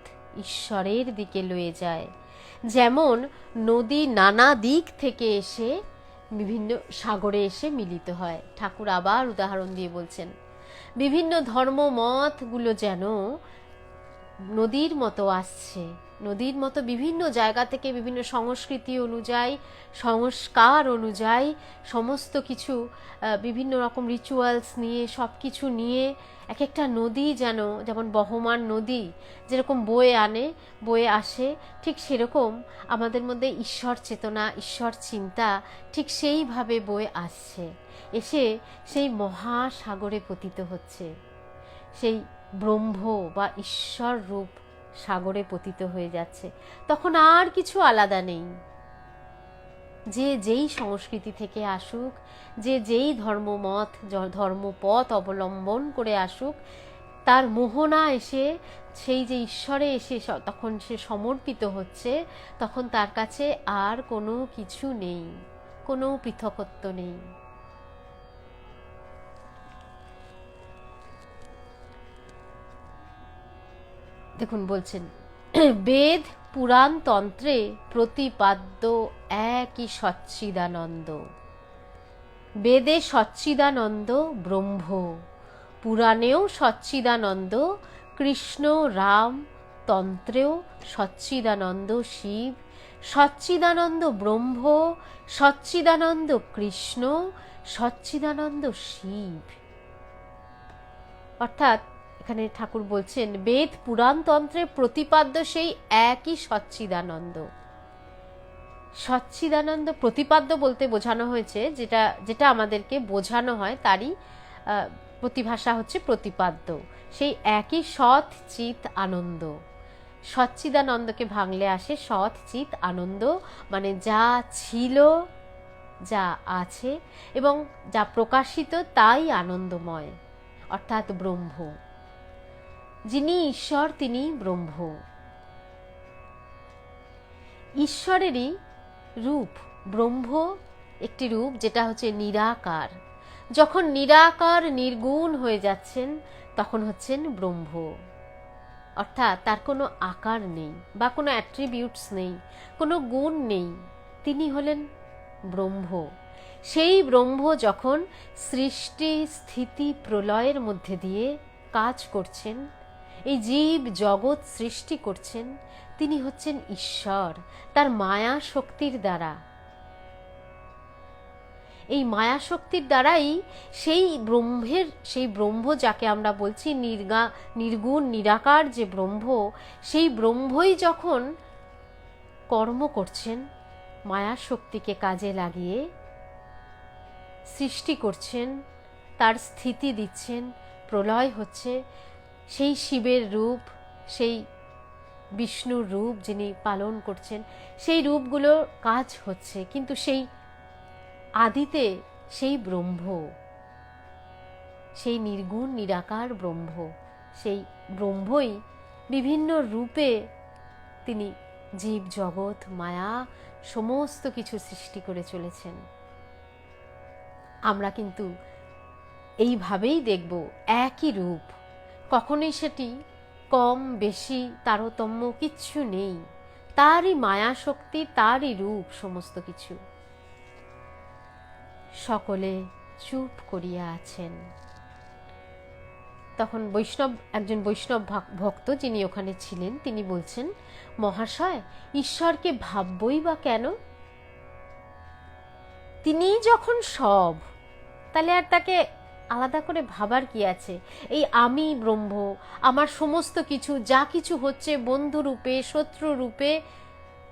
ঈশ্বরের দিকে লয়ে যায়। যেমন নদী নানা দিক থেকে এসে বিভিন্ন সাগরে এসে মিলিত হয়। ঠাকুর আবার উদাহরণ দিয়ে বলছেন, বিভিন্ন ধর্ম মতগুলো যেন নদীর মতো আসছে, নদীর মতো বিভিন্ন জায়গা থেকে বিভিন্ন সংস্কৃতি অনুযায়ী, সংস্কার অনুযায়ী সমস্ত কিছু, বিভিন্ন রকম রিচুয়ালস নিয়ে, সব কিছু নিয়ে এক একটা নদী যেন, যেমন বহমান নদী যেরকম বয়ে আসে, ঠিক সেরকম আমাদের মধ্যে ঈশ্বর চেতনা, ঈশ্বর চিন্তা ঠিক সেইভাবে বয়ে আসছে, এসে সেই মহাসাগরে পতিত হচ্ছে। সেই ব্রহ্ম বা ঈশ্বর রূপ সাগরে পতিত হয়ে যাচ্ছে। তখন আর কিছু আলাদা নেই। যে যেই সংস্কৃতি থেকে আসুক, যে যেই ধর্মমত, ধর্মপথ অবলম্বন করে আসুক, তার মোহনা এসে সেই যে ঈশ্বরে এসে তখন সে সমর্পিত হচ্ছে, তখন তার কাছে আর কোনো কিছু নেই, কোনো পৃথকত্ব নেই। দেখুন বলছেন, বেদ পুরাণ তন্ত্রে প্রতিপাদ্য একই সচ্চিদানন্দ। বেদে সচ্চিদানন্দ ব্রহ্ম, পুরাণেও সচ্চিদানন্দ কৃষ্ণ রাম, তন্ত্রেও সচ্চিদানন্দ শিব, সচ্চিদানন্দ ব্রহ্ম, সচ্চিদানন্দ কৃষ্ণ, সচ্চিদানন্দ শিব। অর্থাৎ এখানে ঠাকুর বলছেন, বেদ পুরাণ তন্ত্রে প্রতিপাদ্য সেই একই সচ্চিদানন্দ। সচ্চিদানন্দ প্রতিপাদ্য বলতে বোঝানো হয়েছে, যেটা যেটা আমাদেরকে বোঝানো হয় তারই প্রতিভাষা হচ্ছে প্রতিপাদ্য, সেই একই সৎ চিত আনন্দ। সচ্চিদানন্দকে ভাঙলে আসে সৎ চিত আনন্দ, মানে যা ছিল, যা আছে এবং যা প্রকাশিত তাই আনন্দময়, অর্থাৎ ব্রহ্ম। যিনি ঈশ্বর তিনি ব্রহ্ম। ঈশ্বরেরই রূপ ব্রহ্ম, একটি রূপ যেটা হচ্ছে নিরাকার। যখন নিরাকার নির্গুণ হয়ে যাচ্ছেন তখন হচ্ছেন ব্রহ্ম, অর্থাৎ তার কোনো আকার নেই বা কোনো অ্যাট্রিবিউটস নেই, কোনো গুণ নেই, তিনি হলেন ব্রহ্ম। সেই ব্রহ্ম যখন সৃষ্টি স্থিতি প্রলয়ের মধ্যে দিয়ে কাজ করছেন, এই জীব জগৎ সৃষ্টি করছেন, তিনি হচ্ছেন ঈশ্বর তার মায়া শক্তির দ্বারা। এই মায়া শক্তির দ্বারাই সেই ব্রহ্মের, সেই ব্রহ্ম যাকে আমরা বলছি নির্গুণ নিরাকার যে ব্রহ্ম, সেই ব্রহ্মই যখন কর্ম করছেন, মায়া শক্তিকে কাজে লাগিয়ে সৃষ্টি করছেন, তার স্থিতি দিচ্ছেন, প্রলয় হচ্ছে, সেই শিবের রূপ, সেই বিষ্ণুর রূপ যিনি পালন করছেন, সেই রূপগুলো কাজ হচ্ছে, কিন্তু সেই আদিতে সেই ব্রহ্ম, সেই নির্গুণ নিরাকার ব্রহ্ম, সেই ব্রহ্মই বিভিন্ন রূপে তিনি জীব জগৎ মায়া সমস্ত কিছু সৃষ্টি করে চলেছেন। আমরা কিন্তু এইভাবেই দেখব একই রূপ, কখনোই সেটি কম বেশি তারতম্য কিচ্ছু নেই, তারই মায়া শক্তি, তারই রূপ সমস্ত কিছু। সকলে চুপ করিয়া আছেন। তখন একজন বৈষ্ণব ভক্ত যিনি ওখানে ছিলেন তিনি বলছেন, মহাশয়, ঈশ্বরকে ভাববই বা কেন? তিনি যখন সব, তাহলে আর তাকে আলাদা করে ভাবার কি আছে? এই আমি ব্রহ্ম, আমার সমস্ত কিছু, যা কিছু হচ্ছে বন্ধু রূপে, শত্রু রূপে,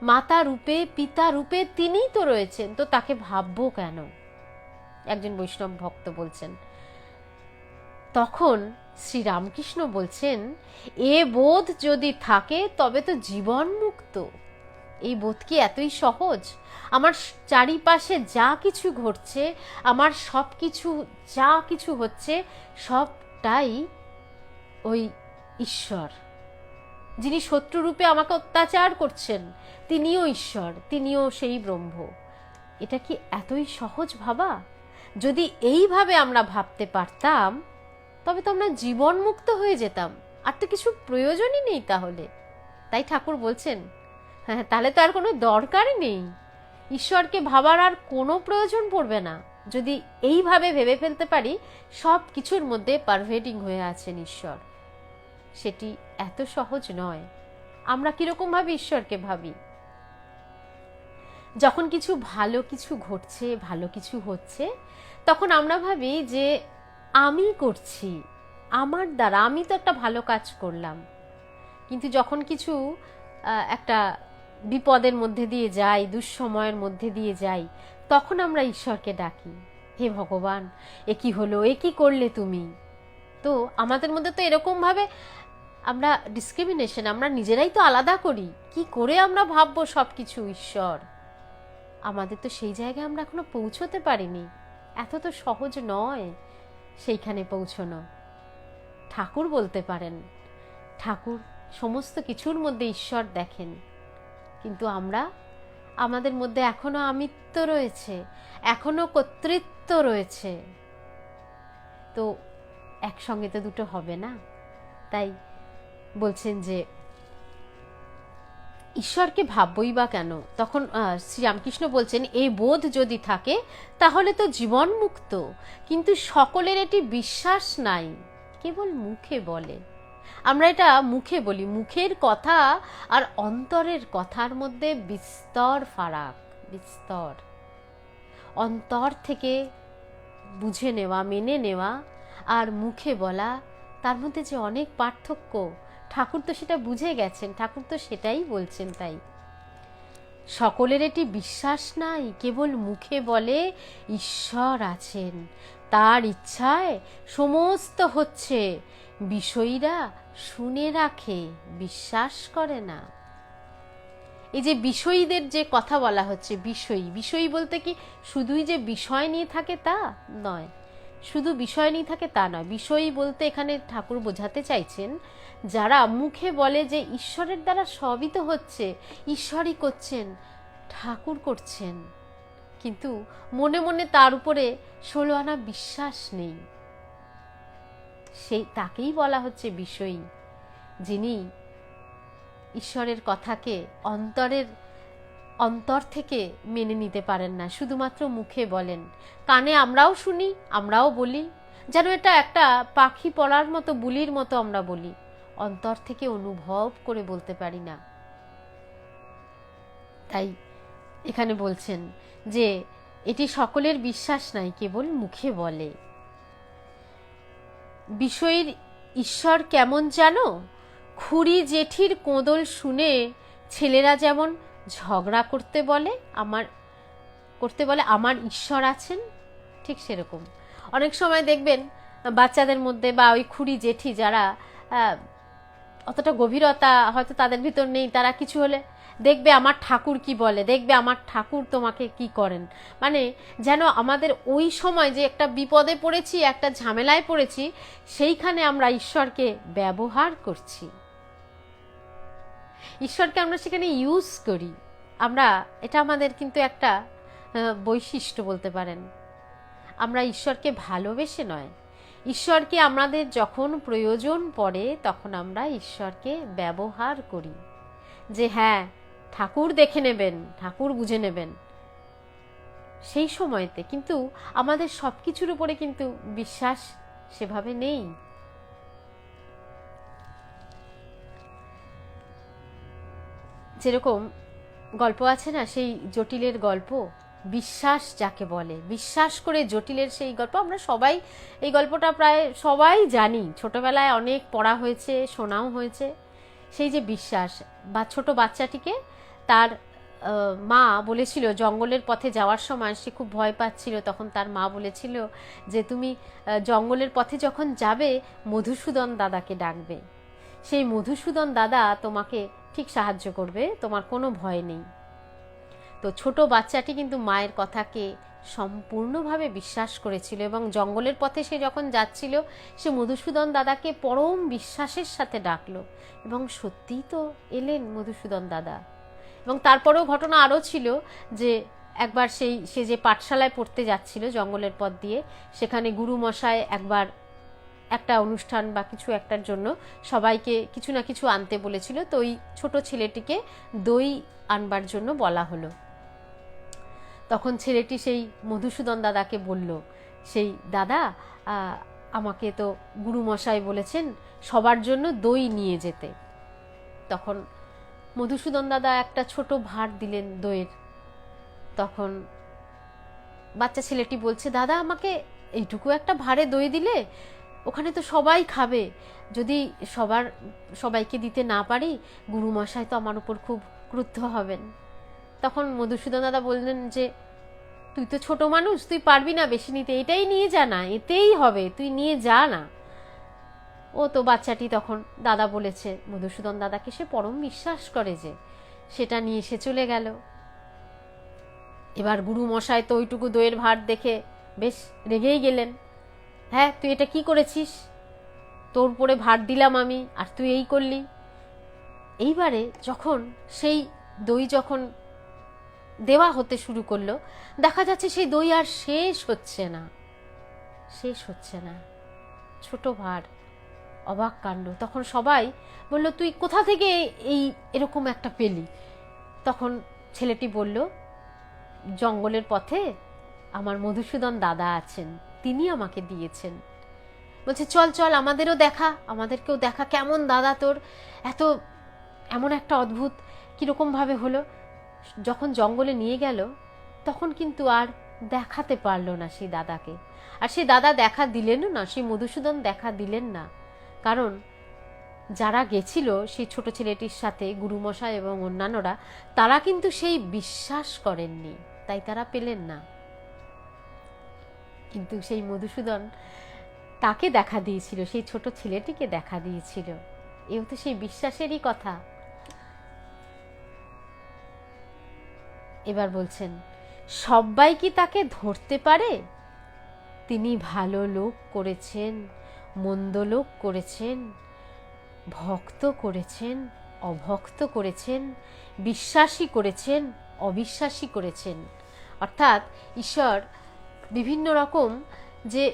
মাতা রূপে, পিতা রূপে তিনিই তো রয়েছেন, তো তাকে ভাববো কেন? একজন বৈষ্ণব ভক্ত বলছেন। তখন শ্রীরামকৃষ্ণ বলছেন, এ বোধ যদি থাকে তবে তো জীবন মুক্ত। এই বোধ কি এতই সহজ? আমার চারিপাশে যা কিছু ঘটছে, আমার সব কিছু যা কিছু হচ্ছে, সবটাই ওই ঈশ্বর, যিনি শত্রুরূপে আমাকে অত্যাচার করছেন, তিনিও ঈশ্বর, তিনিও সেই ব্রহ্ম। এটা কি এতই সহজ ভাবা? যদি এইভাবে আমরা ভাবতে পারতাম তবে তো আমরা জীবন মুক্ত হয়ে যেতাম, আর তো কিছু প্রয়োজনই নেই তাহলে। তাই ঠাকুর বলছেন, হ্যাঁ, তাহলে তো আর কোনো দরকারই নেই, ঈশ্বরকে ভাবার আর কোনো প্রয়োজন পড়বে না। যদি এইভাবে ভেবে ফেলতে পারি সব কিছুর মধ্যে পারভেডিং হয়ে আছেন ঈশ্বর। সেটি এত সহজ নয়। আমরা কিরকম ভাবে ঈশ্বরকে ভাবি? যখন কিছু ভালো কিছু ঘটছে, ভালো কিছু হচ্ছে, তখন আমরা ভাবি যে আমি করছি, আমার দ্বারা, আমি তো একটা ভালো কাজ করলাম। কিন্তু যখন কিছু একটা বিপদের মধ্যে দিয়ে যাই, দুঃসময়ের মধ্যে দিয়ে যাই, তখন আমরা ঈশ্বরকে ডাকি, হে ভগবান, এ কি হলো, এ কি করলে তুমি? তো আমাদের মধ্যে তো এরকমভাবে আমরা ডিসক্রিমিনেশন, আমরা নিজেরাই তো আলাদা করি। কি করে আমরা ভাববো সব কিছু ঈশ্বর? আমাদের তো সেই জায়গায় আমরা এখনো পৌঁছতে পারিনি। এত তো সহজ নয় সেইখানে পৌঁছনো। ঠাকুর বলতে পারেন, ঠাকুর সমস্ত কিছুর মধ্যে ঈশ্বর দেখেন, কিন্তু আমরা, আমাদের মধ্যে এখনো আমিত্ব রয়েছে, এখনো কর্তৃত্ব রয়েছে। তো একসঙ্গে তো দুটো হবে না। তাই বলছেন যে ঈশ্বরকে ভাববই বা কেন? তখন শ্রীরামকৃষ্ণ বলছেন, এই বোধ যদি থাকে তাহলে তো জীবন মুক্ত, কিন্তু সকলের এটি বিশ্বাস নাই, কেবল মুখে বলে। আমরা এটা মুখে বলি, মুখের কথা আর অন্তরের কথার মধ্যে বিস্তর ফারাক, বিস্তর। অন্তর থেকে বুঝে নেওয়া, মেনে নেওয়া, আর মুখে বলা, তার মধ্যে যে অনেক পার্থক্য। ঠাকুর তো সেটা বুঝে গেছেন, ঠাকুর তো সেটাই বলছেন। তাই সকলের এটি বিশ্বাস নাই, কেবল মুখে বলে ঈশ্বর আছেন, তার ইচ্ছায় সমস্ত হচ্ছে, বিষয়ীরা শুনে রাখে, বিশ্বাস করে না। এই যে বিষয়ীদের যে কথা বলা হচ্ছে, বিষয়ী, বিষয়ী বলতে কি শুধুই যে বিষয় নিয়ে থাকে তা নয়, শুধু বিষয় নিয়ে থাকে তা নয়। বিষয়ী বলতে এখানে ঠাকুর বোঝাতে চাইছেন যারা মুখে বলে যে ঈশ্বরের দ্বারা সবই তো হচ্ছে, ঈশ্বরই করছেন, ঠাকুর করছেন, কিন্তু মনে মনে তার উপরে 16 আনা বিশ্বাস নেই, সেই তাকেই বলা হচ্ছে বিষয়ী, যিনি ঈশ্বরের কথাকে অন্তর থেকে মেনে নিতে পারেন না, শুধুমাত্র মুখে বলেন। কানে আমরাও শুনি, আমরাও বলি, যেন এটা একটা পাখি পড়ার মতো, বুলির মতো আমরা বলি, অন্তর থেকে অনুভব করে বলতে পারি না। তাই এখানে বলছেন যে এটি সকলের বিশ্বাস নাই, কেবল মুখে বলে। বিষয়ীর ঈশ্বর কেমন জানো? খুড়ি জেঠির কোঁদল শুনে ছেলেরা যেমন ঝগড়া করতে বলে আমার ঈশ্বর আছেন, ঠিক সেরকম অনেক সময় দেখবেন বাচ্চাদের মধ্যে, বা ওই খুড়ি জেঠি যারা অতটা গভীরতা হয়তো তাদের ভিতর নেই, তারা কিছু হলে দেখবে আমার ঠাকুর কি বলে, দেখবে আমার ঠাকুর তোমাকে কি করেন। মানে যেন আমাদের ওই সময় যে একটা বিপদে পড়েছি, একটা ঝামেলায় পড়েছি, সেইখানে আমরা ঈশ্বরকে ব্যবহার করছি, ঈশ্বরকে আমরা সেখানে ইউজ করি। আমরা, এটা আমাদের কিন্তু একটা বৈশিষ্ট্য বলতে পারেন। আমরা ঈশ্বরকে ভালোবেসে নয়, ঈশ্বরকে আমাদের যখন প্রয়োজন পড়ে তখন আমরা ঈশ্বরকে ব্যবহার করি, যে হ্যাঁ ঠাকুর দেখে নেবেন, ঠাকুর বুঝে নেবেন সেই সময়তে। কিন্তু আমাদের সব কিছুর উপরে কিন্তু বিশ্বাস সেভাবে নেই। যেরকম গল্প আছে না, সেই জটিলের গল্প, বিশ্বাস যাকে বলে, বিশ্বাস করে জটিলের সেই গল্প, আমরা সবাই এই গল্পটা প্রায় সবাই জানি, ছোটবেলায় অনেক পড়া হয়েছে, শোনাও হয়েছে। সেই যে বিশ্বাস, বা ছোট বাচ্চাটিকে তার মা বলেছিল, জঙ্গলের পথে যাওয়ার সময় সে খুব ভয় পাচ্ছিল, তখন তার মা বলেছিল যে তুমি জঙ্গলের পথে যখন যাবে মধুসূদন দাদাকে ডাকবে, সেই মধুসূদন দাদা তোমাকে ঠিক সাহায্য করবে, তোমার কোনো ভয় নেই। তো ছোট বাচ্চাটি কিন্তু মায়ের কথাকে সম্পূর্ণভাবে বিশ্বাস করেছিল এবং জঙ্গলের পথে সে যখন যাচ্ছিল সে মধুসূদন দাদাকে পরম বিশ্বাসের সাথে ডাকলো এবং সত্যিই তো এলেন মধুসূদন দাদা। এবং তারপরেও ঘটনা আরও ছিল যে একবার সে যে পাঠশালায় পড়তে যাচ্ছিল জঙ্গলের পথ দিয়ে, সেখানে গুরুমশাই একবার একটা অনুষ্ঠান বা কিছু একটার জন্য সবাইকে কিছু না কিছু আনতে বলেছিল, তো ওই ছোট ছেলেটিকে দই আনবার জন্য বলা হলো। তখন ছেলেটি সেই মধুসূদন দাদাকে বলল, সেই দাদা আমাকে তো গুরুমশাই বলেছেন সবার জন্য দই নিয়ে যেতে। তখন মধুসূদন দাদা একটা ছোট ভাঁড় দিলেন দইয়ের। তখন বাচ্চা ছেলেটি বলছে, দাদা আমাকে এইটুকু একটা ভাঁড়ে দই দিলে, ওখানে তো সবাই খাবে, যদি সবাইকে দিতে না পারি গুরুমশাই তো আমার উপর খুব ক্রুদ্ধ হবেন। তখন মধুসূদন দাদা বললেন যে তুই তো ছোট মানুষ, তুই পারবি না বেশি নিতে, এটাই নিয়ে যা না, এতেই হবে, তুই নিয়ে যা না। ও তো বাচ্চাটি তখন দাদা বলেছে, মধুসূদন দাদাকে সে পরম বিশ্বাস করে যে সেটা নিয়ে সে চলে গেল। এবার গুরুমশাই তো ওইটুকু দইয়ের ভাঁড় দেখে বেশ রেগেই গেলেন। হ্যাঁ, তুই এটা কি করেছিস, তোর উপরে ভাঁড় দিলাম আমি আর তুই এই করলি। এইবারে যখন সেই দই যখন দেওয়া হতে শুরু করলো, দেখা যাচ্ছে সেই দই আর শেষ হচ্ছে না, ছোট ভাঁড়, অবাক কাণ্ড। তখন সবাই বলল, তুই কোথা থেকে এরকম একটা পেলি? তখন ছেলেটি বলল, জঙ্গলের পথে আমার মধুসূদন দাদা আছেন, তিনি আমাকে দিয়েছেন। বলছে চল চল আমাদেরকেও দেখা, কেমন দাদা তোর এমন একটা অদ্ভুত কিরকম ভাবে হলো। যখন জঙ্গলে নিয়ে গেল তখন কিন্তু আর দেখাতে পারলো না সেই দাদাকে, আর সেই দাদা দেখা দিলেনও না, সেই মধুসূদন দেখা দিলেন না। কারণ যারা গেছিল সেই ছোট ছেলেটির সাথে, গুরুমশাই এবং অন্যান্যরা, তারা কিন্তু সেই বিশ্বাস করেননি, তাই তারা পেলেন না। কিন্তু সেই মধুসূদন তাকে দেখা দিয়েছিল, সেই ছোট ছেলেটিকে দেখা দিয়েছিল। এও তো সেই বিশ্বাসেরই কথা। এবার বলছেন, সবাই কি তাকে ধরতে পারে? তিনি ভালো লোক করেছেন, মন্দ লোক করেছেন, ভক্ত করেছেন, অভক্ত করেছেন, বিশ্বাসী করেছেন, অবিশ্বাসী করেছেন। অর্থাৎ ঈশ্বর বিভিন্ন রকম যে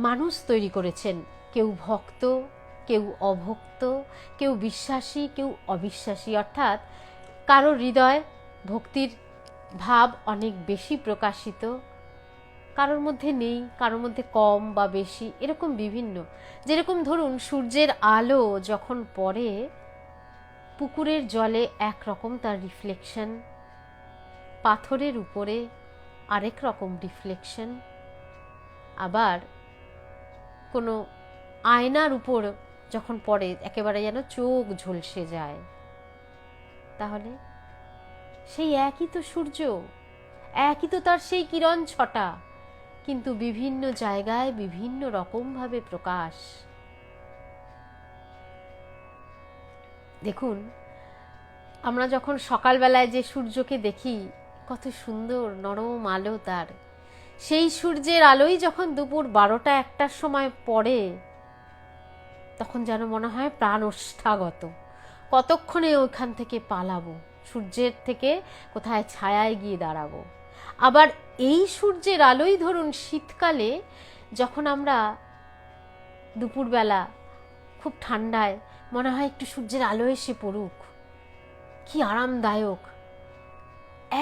মানুষ তৈরি করেছেন, কেউ ভক্ত, কেউ অভক্ত, কেউ বিশ্বাসী, কেউ অবিশ্বাসী। অর্থাৎ কারো হৃদয় ভক্তির ভাব অনেক বেশি প্রকাশিত, কারোর মধ্যে নেই, কারোর মধ্যে কম বা বেশি, এরকম বিভিন্ন। যেরকম ধরুন সূর্যের আলো যখন পড়ে পুকুরের জলে একরকম তার রিফ্লেকশন, পাথরের উপরে আরেক রকম রিফ্লেকশন, আবার কোনো আয়নার উপর যখন পড়ে একেবারে যেন চোখ ঝলসে যায়। তাহলে সেই একই তো সূর্য, একই তো তার সেই কিরণ ছটা, কিন্তু বিভিন্ন জায়গায় বিভিন্ন রকমভাবে প্রকাশ। দেখুন, আমরা যখন সকালবেলায় যে সূর্যকে দেখি, কত সুন্দর নরম আলো তার, সেই সূর্যের আলোই যখন দুপুর 12টা-1টার সময় পড়ে, তখন যেন মনে হয় প্রাণ ওষ্ঠাগত, কতক্ষণে ওইখান থেকে পালাবো, সূর্যের থেকে কোথায় ছায়ায় গিয়ে দাঁড়াবো। আবার এই সূর্যের আলোই ধরুন শীতকালে যখন আমরা দুপুরবেলা খুব ঠান্ডায় মনে হয় একটু সূর্যের আলো এসে পড়ুক, কি আরামদায়ক।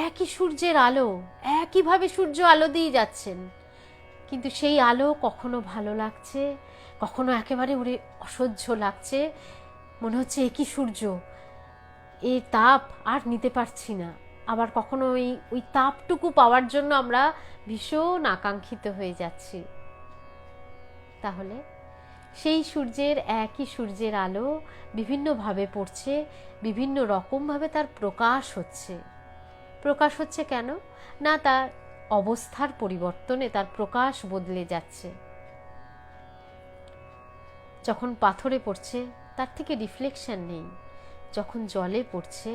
একই সূর্যের আলো, একইভাবে সূর্য আলো দিয়ে যাচ্ছেন, কিন্তু সেই আলো কখনো ভালো লাগছে, কখনো একেবারে ওরে অসহ্য লাগছে, মনে হচ্ছে একই সূর্য, এই তাপ আর নিতে পারছি না। আবার কখনো ওই তাপটুকু পাওয়ার জন্য আমরা ভীষণ আকাঙ্ক্ষিত হয়ে যাচ্ছি। তাহলে সেই সূর্যের একই সূর্যের আলো বিভিন্নভাবে পড়ছে, বিভিন্ন রকমভাবে তার প্রকাশ হচ্ছে। প্রকাশ হচ্ছে কেন? না তার অবস্থার পরিবর্তনে তার প্রকাশ বদলে যাচ্ছে। যখন পাথরে পড়ছে তার থেকে রিফ্লেকশন নেই, যখন জলে পড়ছে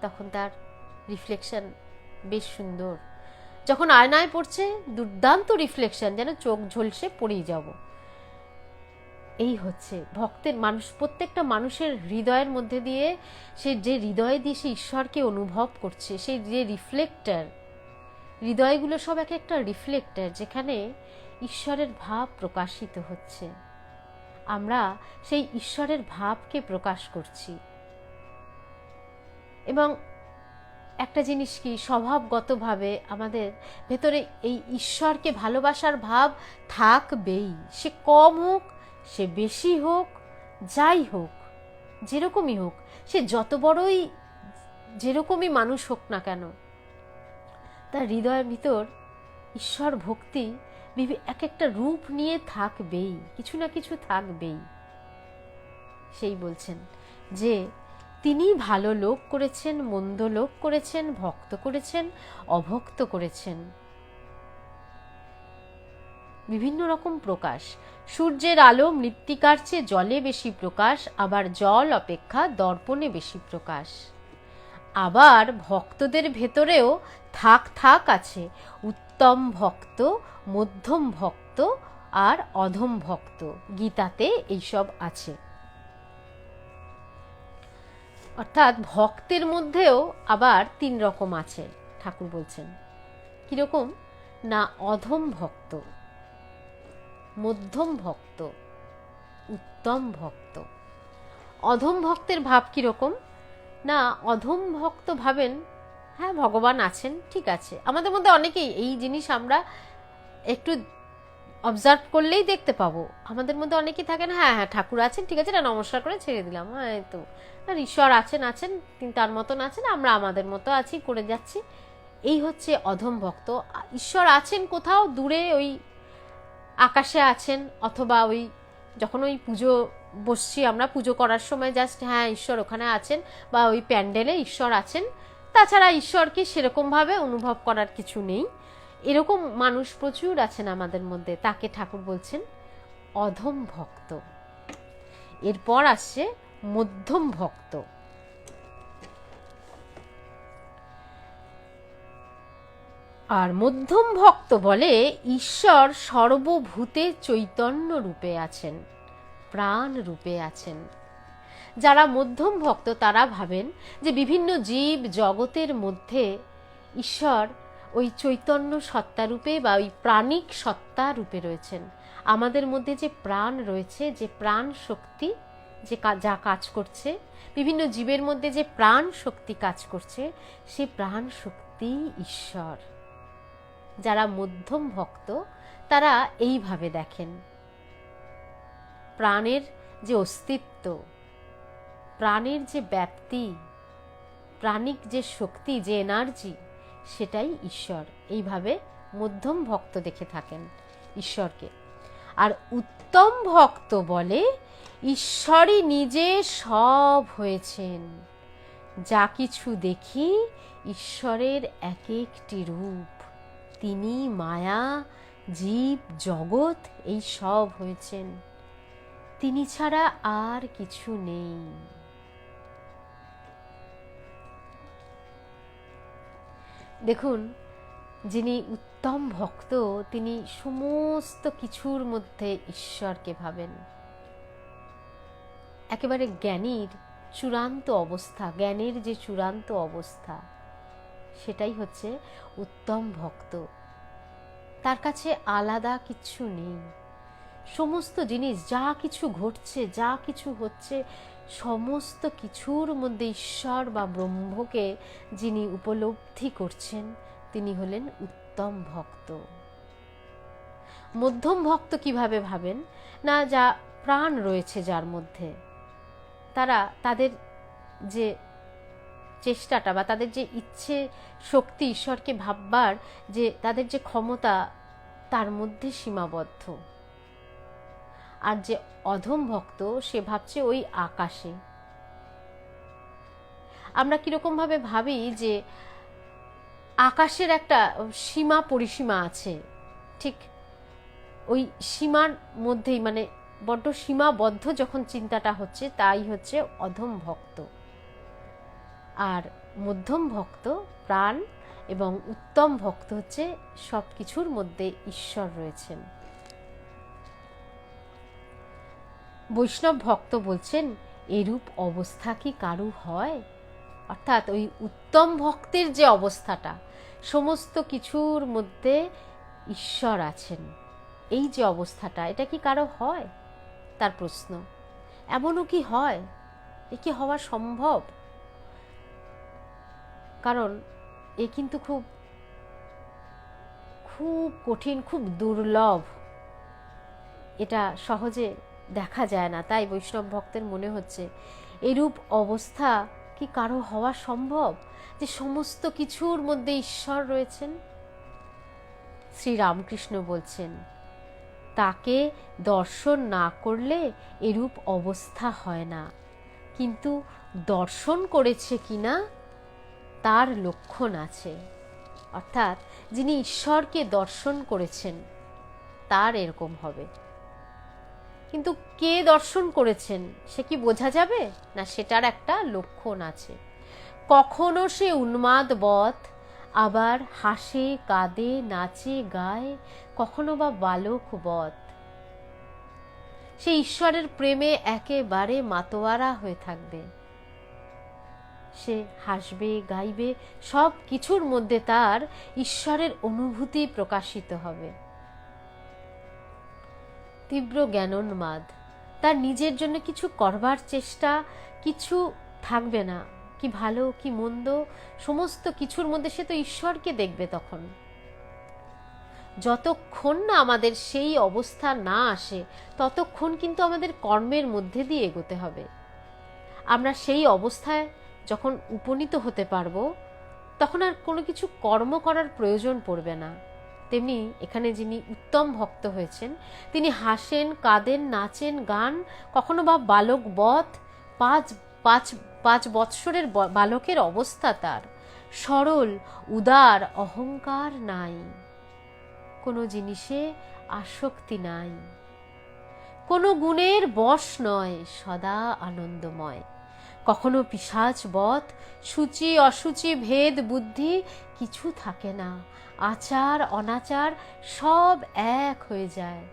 তখন তার রিফ্লেকশন বেশ সুন্দর, যখন আয়নায় পড়ছে দুর্দান্ত রিফ্লেকশন, যেন চোখ ঝলসে পড়েই যাব। এই হচ্ছে ভক্তের মানুষ, প্রত্যেকটা মানুষের হৃদয়ের মধ্যে দিয়ে সে যে হৃদয় দিয়ে সে ঈশ্বরকে অনুভব করছে, সেই যে রিফ্লেক্টর, হৃদয়গুলো সব এক একটা রিফ্লেক্টর, যেখানে ঈশ্বরের ভাব প্রকাশিত হচ্ছে। আমরা সেই ঈশ্বরের ভাবকে প্রকাশ করছি। এবং একটা জিনিস কি, স্বভাবগতভাবে আমাদের ভেতরে এই ঈশ্বরকে ভালোবাসার ভাব থাকবেই, সে কম হোক, সে বেশি হোক, যাই হোক, যেরকমই হোক, সে যত বড়ই যেরকমই মানুষ হোক না কেন, তার হৃদয়ের ভিতর ঈশ্বর ভক্তি এক একটা রূপ নিয়ে থাকবেই, কিছু না কিছু থাকবেই। সেই বলছেন যে তিনি ভালো লোক করেছেন, মন্দ লোক করেছেন, ভক্ত করেছেন, অভক্ত করেছেন, বিভিন্ন রকম প্রকাশ। সূর্যের আলো মৃত্তিকার চেয়ে জলে বেশি প্রকাশ, আবার জল অপেক্ষা দর্পণে বেশি প্রকাশ। আবার ভক্তদের ভেতরেও থাক আছে উত্তম ভক্ত, মধ্যম ভক্ত আর অধম ভক্ত। গীতাতে এইসব আছে। অর্থাৎ ভক্তের মধ্যেও আবার 3 রকম আছে, ঠাকুর বলছেন। কিরকম? না অধম ভক্ত, মধ্যম ভক্ত, উত্তম ভক্ত। অধম ভক্তের ভাব কিরকম? না অধম ভক্ত ভাবেন হ্যাঁ ভগবান আছেন, ঠিক আছে। আমাদের মধ্যে অনেকেই এই জিনিস আমরা একটু অবজার্ভ করলেই দেখতে পাবো। আমাদের মধ্যে অনেকেই থাকেন হ্যাঁ হ্যাঁ ঠাকুর আছেন, ঠিক আছে, না নমস্কার করে ছেড়ে দিলাম, হ্যাঁ এই তো, আর ঈশ্বর আছেন আছেন, তিনি তার মতন আছেন, আমরা আমাদের মতো আছি, করে যাচ্ছি। এই হচ্ছে অধম ভক্ত। ঈশ্বর আছেন কোথাও দূরে, ওই আকাশে আছেন, অথবা ওই যখন ওই পুজো বসছি আমরা, পুজো করার সময় জাস্ট হ্যাঁ ঈশ্বর ওখানে আছেন, বা ওই প্যান্ডেলে ঈশ্বর আছেন, তাছাড়া ঈশ্বরকে সেরকমভাবে অনুভব করার কিছু নেই। এরকম মানুষ প্রচুর আছেন আমাদের মধ্যে, তাকে ঠাকুর বলছেন অধম ভক্ত। এরপর আসছে মধ্যম ভক্ত। আর মধ্যম ভক্ত বলে ঈশ্বর সর্বভূতে চৈতন্য রূপে আছেন, প্রাণ রূপে আছেন। যারা মধ্যম ভক্ত তারা ভাবেন যে বিভিন্ন জীব জগতের মধ্যে ঈশ্বর ওই চৈতন্য সত্তা রূপে বা ওই প্রাণিক সত্তা রূপে রয়েছেন। আমাদের মধ্যে যে প্রাণ রয়েছে, যে প্রাণ শক্তি যে যা কাজ করছে, বিভিন্ন জীবের মধ্যে যে প্রাণ শক্তি কাজ করছে, সে প্রাণ শক্তি ঈশ্বর। যারা মধ্যম ভক্ত তারা এইভাবে দেখেন প্রাণের যে অস্তিত্ব, প্রাণের যে ব্যাপ্তি, প্রাণিক যে শক্তি, যে এনার্জি, সেটাই ঈশ্বর। এইভাবে মধ্যম ভক্ত দেখে থাকেন ঈশ্বরকে। আর উত্তম ভক্ত বলে ঈশ্বরই নিজে সব হয়েছেন, যা কিছু দেখি ঈশ্বরের এক একটি রূপ, তিনি মায়া, জীব, জগৎ এই সব হয়েছেন, তিনি ছাড়া আর কিছু নেই। দেখুন, যিনি উত্তম ভক্ত তিনি সমস্ত কিছুর মধ্যে ঈশ্বরকে ভাবেন। একেবারে জ্ঞানীর চূড়ান্ত অবস্থা, জ্ঞানের যে চূড়ান্ত অবস্থা, সেটাই হচ্ছে উত্তম ভক্ত। তার কাছে আলাদা কিছু নেই। সমস্ত জিনিস, যা কিছু ঘটছে, যা কিছু হচ্ছে, সমস্ত কিছুর মধ্যে ঈশ্বর বা ব্রহ্মকে যিনি উপলব্ধি করছেন তিনি হলেন উত্তম ভক্ত। মধ্যম ভক্ত কিভাবে ভাবেন? না যা প্রাণ রয়েছে যার মধ্যে, তারা তাদের যে চেষ্টাটা বা তাদের যে ইচ্ছে শক্তি ঈশ্বরকে ভাববার যে তাদের যে ক্ষমতা, তার মধ্যে সীমাবদ্ধ। আর যে অধম ভক্ত সে ভাবছে ওই আকাশে। আমরা কিরকম ভাবে ভাবি যে আকাশের একটা সীমা পরিসীমা আছে, ঠিক ওই সীমার মধ্যেই, মানে বড্ড সীমাবদ্ধ যখন চিন্তাটা হচ্ছে, তাই হচ্ছে অধম ভক্ত। আর মধ্যম ভক্ত প্রাণ এবং উত্তম ভক্ত হচ্ছে সব কিছুর মধ্যে ঈশ্বর রয়েছেন। বৈষ্ণব ভক্ত বলছেন, এরূপ অবস্থা কি কারু হয়? অর্থাৎ ওই উত্তম ভক্তের যে অবস্থাটা, সমস্ত কিছুর মধ্যে ঈশ্বর আছেন, এই যে অবস্থাটা, এটা কি কারো হয়? তার প্রশ্ন। এমনও কি হয়? এ কি হওয়া সম্ভব? কারণ এ কিন্তু খুব খুব কঠিন, খুব দুর্লভ, এটা সহজে দেখা যায় না। তাই বৈষ্ণব ভক্তের মনে হচ্ছে এরূপ অবস্থা কি কারো হওয়া সম্ভব, যে সমস্ত কিছুর মধ্যে ঈশ্বর রয়েছেন? শ্রী রামকৃষ্ণ বলছেন, তাকে দর্শন না করলে এরূপ অবস্থা হয় না, কিন্তু দর্শন করেছে কিনা তার লক্ষণ আছে। অর্থাৎ যিনি ঈশ্বরকে দর্শন করেছেন তার এরকম হবে। কিন্তু কে দর্শন করেছেন সে কি বোঝা যাবে না? সেটার একটা লক্ষণ আছে। কখনো সে উন্মাদ বধ, আবার হাসে কাঁদে নাচে গায়, কখনো বা বালক বধ। সে ঈশ্বরের প্রেমে একেবারে মাতোয়ারা হয়ে থাকবে। সে হাসবে গাইবে, সব কিছুর মধ্যে তার ঈশ্বরের অনুভূতি প্রকাশিত হবে। তীব্র জ্ঞানোন্মাদ, তার নিজের জন্য কিছু করবার চেষ্টা কিছু থাকবে না, কি ভালো কি মন্দ সমস্ত কিছুর মধ্যে সে তো ঈশ্বরকে দেখবে। তখন যতক্ষণ না আমাদের সেই অবস্থা না আসে ততক্ষণ কিন্তু আমাদের কর্মের মধ্যে দিয়ে এগোতে হবে। আমরা সেই অবস্থায় যখন উপনীত হতে পারবো তখন আর কোনো কিছু কর্ম করার প্রয়োজন পড়বে না। তেমনি এখানে যিনি উত্তম ভক্ত হয়েছেন তিনি হাসেন কাঁদেন নাচেন গান, কখনো বা বালক বধ, পাঁচ বৎসরের বালকের অবস্থা তার, সরল উদার, অহংকার নাই, কোনো জিনিসে আসক্তি নাই, কোনো গুণের বশ নয়, সদা আনন্দময়, কখনো পিশাচ বধ, সূচি অসুচি ভেদ বুদ্ধি কিছু থাকে না, আচার অনাচার সব এক হয়ে যায়।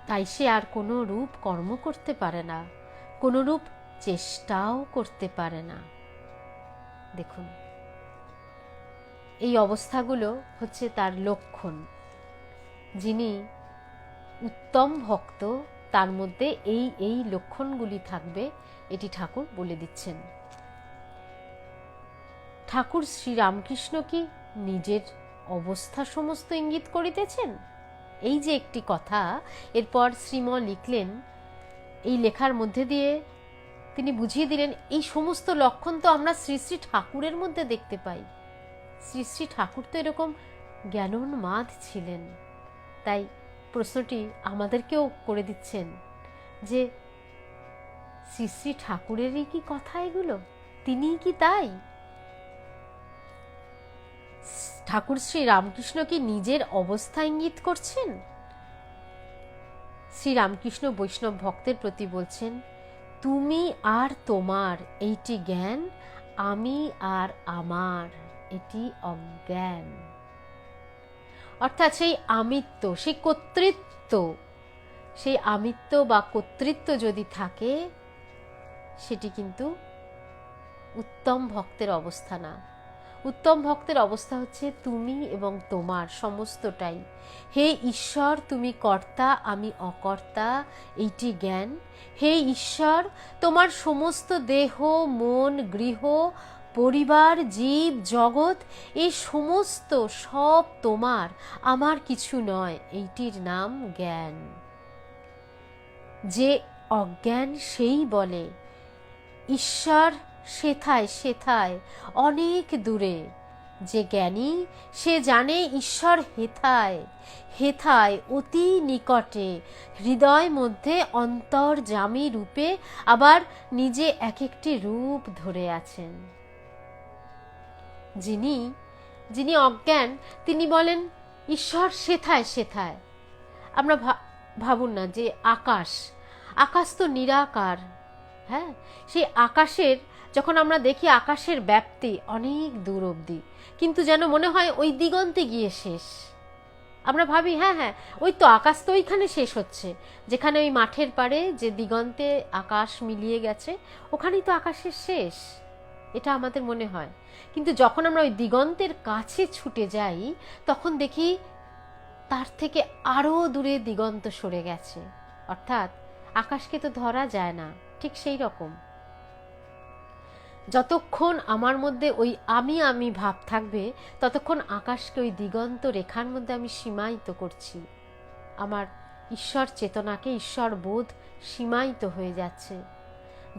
তাই সে আর কোনো রূপ কর্ম করতে পারে না, কোনো রূপ চেষ্টাও করতে পারে না। দেখুন, এই অবস্থাগুলো হচ্ছে তার লক্ষণ। যিনি উত্তম ভক্ত তার মধ্যে এই এই লক্ষণগুলি থাকবে, এটি ঠাকুর বলে দিচ্ছেন। ঠাকুর শ্রী রামকৃষ্ণ কি নিজের অবস্থা সমস্ত ইঙ্গিত করিতেছেন? এই যে একটি কথা, এরপর শ্রীম লিখলেন, এই লেখার মধ্যে দিয়ে তিনি বুঝিয়ে দিলেন এই সমস্ত লক্ষণ তো আমরা শ্রী শ্রী ঠাকুরের মধ্যে দেখতে পাই। শ্রী শ্রী ঠাকুর তো এরকম জ্ঞানোন্মাদ ছিলেন। তাই প্রশ্নটি আমাদেরকেও করে দিচ্ছেন যে শ্রী শ্রী ঠাকুরেরই কি কথা এগুলো? তিনিই কি তাই? ঠাকুর শ্রী রামকৃষ্ণ কি নিজের অবস্থা ইঙ্গিত করছেন? শ্রী রামকৃষ্ণ বৈষ্ণব ভক্তের প্রতি বলছেন, তুমি আর তোমার এইটি জ্ঞান, আমি আর আমার এটি অজ্ঞান। অর্থাৎ সেই আমিত্ব, সেই কর্তৃত্ব, সেই আমিত্ব বা কর্তৃত্ব যদি থাকে সেটি কিন্তু উত্তম ভক্তের অবস্থা না। উত্তম ভক্তের অবস্থা হচ্ছে তুমি এবং তোমার সমস্তটাই। হে ঈশ্বর, তুমি কর্তা আমি অকর্তা, এইটি জ্ঞান। হে ঈশ্বর, তোমার সমস্ত দেহ মন গৃহ পরিবার জীব জগৎ এই সমস্ত সব তোমার, আমার কিছু নয়, এইটির নাম জ্ঞান। যে অজ্ঞান সেই বলে ঈশ্বর সেথায় সেথায় অনেক দূরে, যে জ্ঞানী সে জানে ঈশ্বর হেথায় হেথায় অতি নিকটে, হৃদয় মধ্যে অন্তর্যামী রূপে, আবার নিজে এক একটি রূপ ধরে আছেন। যিনি যিনি অজ্ঞান তিনি বলেন ঈশ্বর সেথায় সেথায়। আমরা ভাবুন না যে আকাশ, আকাশ তো নিরাকার, হ্যাঁ, সেই আকাশের যখন আমরা দেখি আকাশের ব্যাপ্তি অনেক দূর অবধি, কিন্তু যেন মনে হয় ওই দিগন্তে গিয়ে শেষ। আমরা ভাবি হ্যাঁ হ্যাঁ ওই তো আকাশ তো ওইখানে শেষ হচ্ছে, যেখানে ওই মাঠের পাড়ে যে দিগন্তে আকাশ মিলিয়ে গেছে ওখানেই তো আকাশের শেষ, এটা আমাদের মনে হয়। কিন্তু যখন আমরা ওই দিগন্তের কাছে ছুটে যাই তখন দেখি তার থেকে আরও দূরে দিগন্ত সরে গেছে, অর্থাৎ আকাশকে তো ধরা যায় না। ঠিক সেই রকম যতক্ষণ আমার মধ্যে ওই আমি আমি ভাব থাকবে ততক্ষণ আকাশকে ওই দিগন্ত রেখার মধ্যে আমি সীমায়িত করছি, আমার ঈশ্বর চেতনাকে, ঈশ্বর বোধ সীমায়িত হয়ে যাচ্ছে।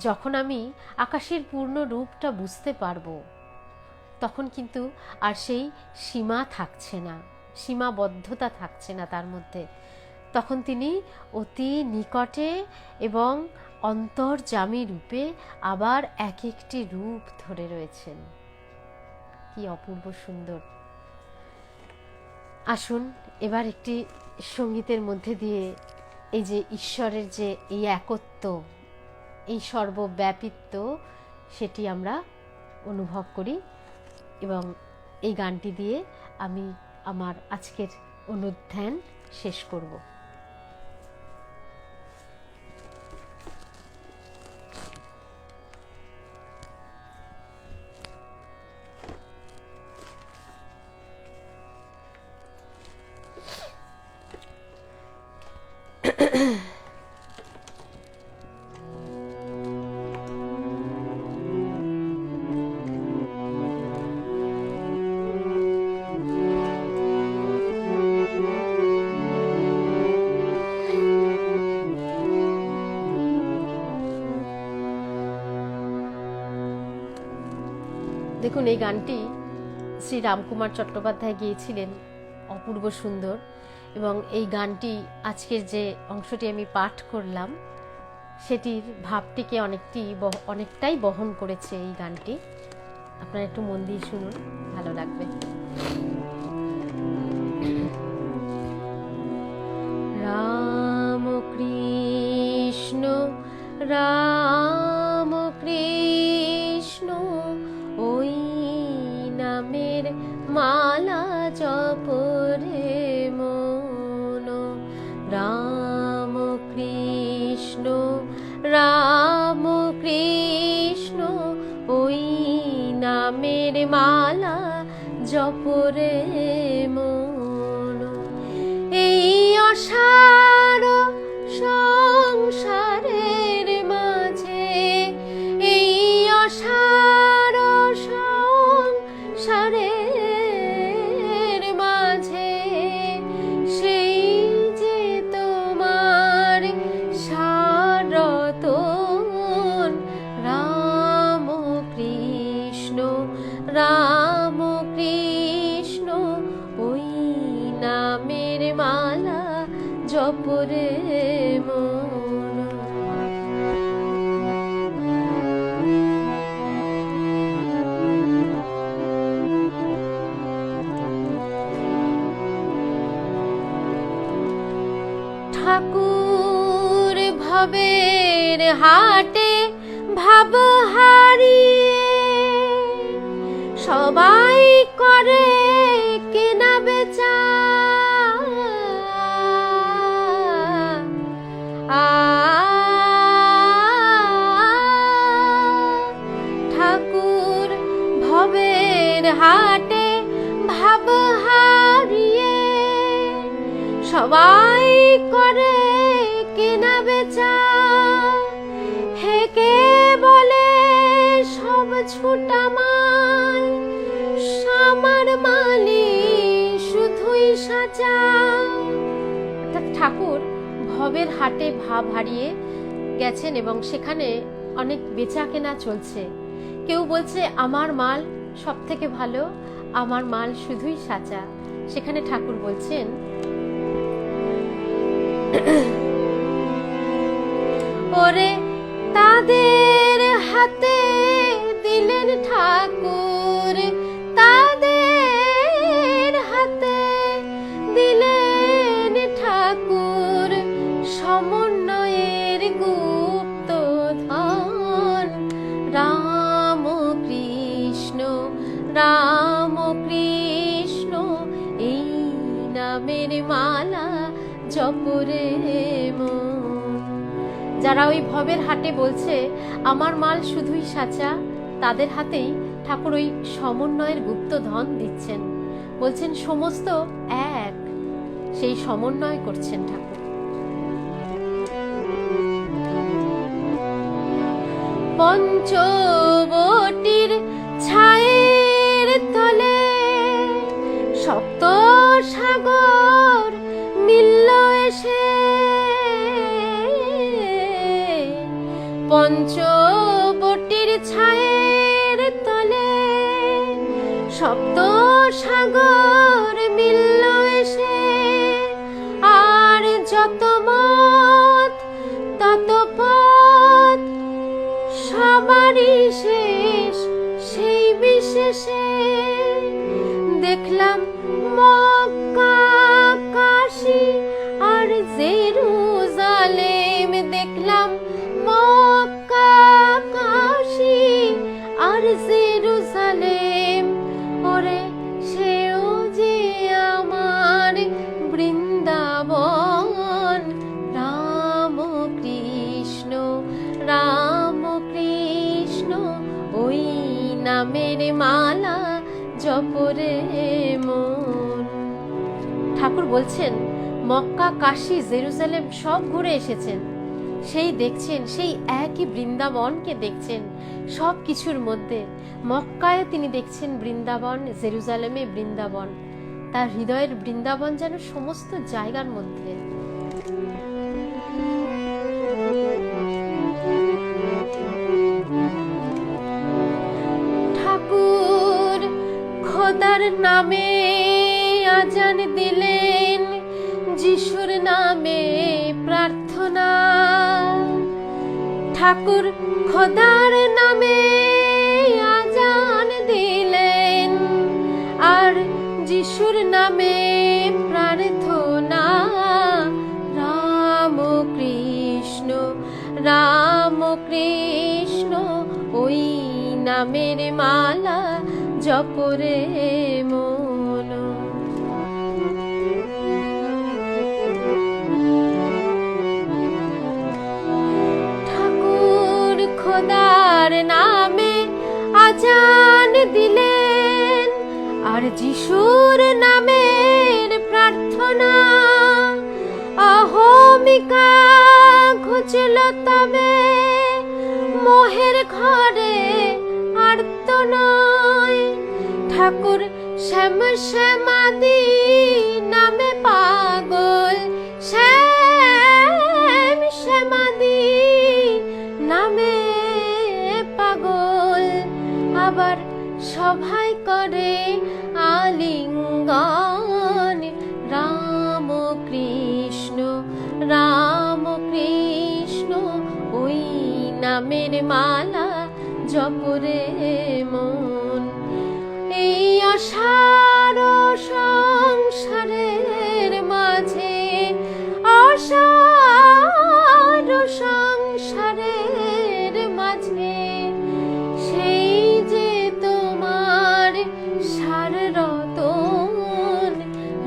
যখন আমি আকাশের পূর্ণ রূপটা বুঝতে পারবো তখন কিন্তু আর সেই সীমা থাকছে না, সীমাবদ্ধতা থাকছে না তার মধ্যে। তখন তিনি অতি নিকটে এবং অন্তর্যামী রূপে আবার এক একটি রূপ ধরে রয়েছেন। কি অপূর্ব সুন্দর। আসুন এবার একটি সঙ্গীতের মধ্যে দিয়ে এই যে ঈশ্বরের যে এই একত্ব, এই সর্বব্যাপিত্ব, সেটি আমরা অনুভব করি। এবং এই গানটি দিয়ে আমি আমার আজকের অনুধ্যান শেষ করব। দেখুন এই গানটি শ্রী রামকুমার চট্টোপাধ্যায় গেয়েছিলেন, অপূর্ব সুন্দর। এবং এই গানটি আজকের যে অংশটি আমি পাঠ করলাম সেটির ভাবটিকে অনেকটাই বহন করেছে এই গানটি। আপনারা একটু মন দিয়ে শুনুন, ভালো লাগবে। রাম কৃষ্ণ রাম কৃষ্ণ ওই নামের মালা জপরে মন। রাম কৃষ্ণ রাম কৃষ্ণ ওই নামের মালা জপরে মন। এই অসার সংসারের মাঝে, এই অসার সংসারের মাঝে সেই যে তোমার সারতন। রাম কৃষ্ণ রাম কৃষ্ণ ওই নামের মালা জপরে মন। ঠাকুর ভবের হাটে ভাব হারিয়ে সবাই করে কেনা বেচা। ঠাকুর ভবের হাটে ভাব হারিয়ে সবাই করে কেনা বেচা। হেকে বলে সব ছুটা মাল, আমার মালি শুধুই সাজা। অর্থাৎ ঠাকুর ভবের হাটে ভাব হারিয়ে গেছেন এবং সেখানে অনেক বেচা কেনা চলছে। কেউ বলছে আমার মাল সব থেকে ভালো, আমার মাল শুধুই সাচা। সেখানে ঠাকুর বলছেন, ওরে তাদের হাতে দিলেন ঠাকুর, তাদের হাতে দিলেন ঠাকুর সমন্বয়ের গুপ্ত ধন। রাম কৃষ্ণ রাম কৃষ্ণ এই নামের মালা জপরে মন। যারা ওই ভবের হাটে বলছে আমার মাল শুধুই সাচা, তাদের হাতেই ঠাকুর ওই সমন্বয়ের গুপ্ত ধন দিচ্ছেন। বলছেন সমস্ত এক, সেই সমন্বয় করছেন ঠাকুর। পঞ্চবটির ছায়ের তলে সপ্ত সাগর মিলল এসে, পঞ্চবটির ছায়ের তলে সপ্ত সাগর মিলল এসে। আর যত মত তত পথ সবারই শেষ সেই বিশেষে। দেখলাম মক্কা কাশী আর জেরুজালেম, দেখলাম মক্কা কাশী আর জেরুজালেম। ওরে সেও যে আমার বৃন্দাবন। রাম কৃষ্ণ রাম কৃষ্ণ ওই নামের মালা জপরে মন। ঠাকুর বলছেন মক্কা কাশী জেরুজালেম সব ঘুরে এসেছেন, সেই দেখছেন সেই একই বৃন্দাবনকে দেখছেন সব কিছুর মধ্যে। মক্কায় তিনি দেখছেন বৃন্দাবন, জেরুজালেমে বৃন্দাবন, তার হৃদয়ের বৃন্দাবন যেন সমস্ত জায়গার মধ্যে। ঠাকুর খোদার নামে আজান দিলেন, যিশুর নামে প্রার্থনা। ঠাকুর খোদার নামে আজান দিলেন আর যিশুর নামে প্রার্থনা। রাম কৃষ্ণ রাম কৃষ্ণ ওই নামের মালা জপরে মন। ঠাকুর খোদার নামে আজান দিলেন আর যিশুর নামের প্রার্থনা। অহমিকা ঘুচল তবে মোহের ঘরে আর তো নয়। ঠাকুর শ্যাম শ্যামাদি নামে পাগল, শ্যাম শ্যামাদি নামে পাগল। আবার সবাই করে আলিঙ্গন। রাম কৃষ্ণ রাম কৃষ্ণ ওই নামের মালা জপরে মন। এই অসার সংসারের মাঝে, অসার সংসারের মাঝে সেই যে তোমার সার রতন।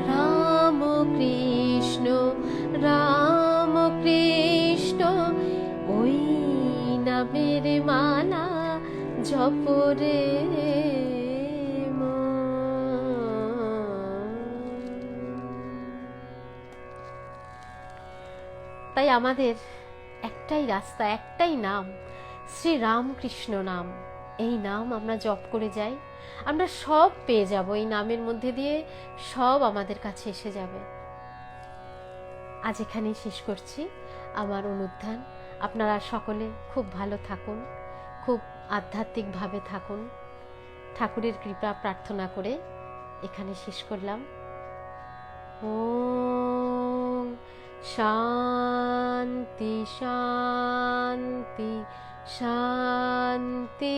রাম কৃষ্ণ রাম কৃষ্ণ ওই নামের মালা জপরে তাই আমাদের একটাই রাস্তা, একটাই নাম, শ্রী রামকৃষ্ণ নাম। এই নাম আমরা জপ করে যাই, আমরা সব পেয়ে যাব। এই নামের মধ্যে দিয়ে সব আমাদের কাছে এসে যাবে। আজ এখানেই শেষ করছি আমার অনুধ্যান। আপনারা সকলে খুব ভালো থাকুন, খুব আধ্যাত্মিকভাবে থাকুন, ঠাকুরের কৃপা প্রার্থনা করে এখানে শেষ করলাম। ওম শান্তি শান্তি শান্তি।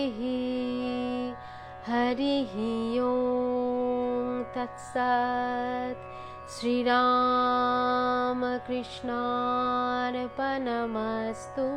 হরি ওম তৎসৎ। শ্রীরামকৃষ্ণার্পণমস্তু।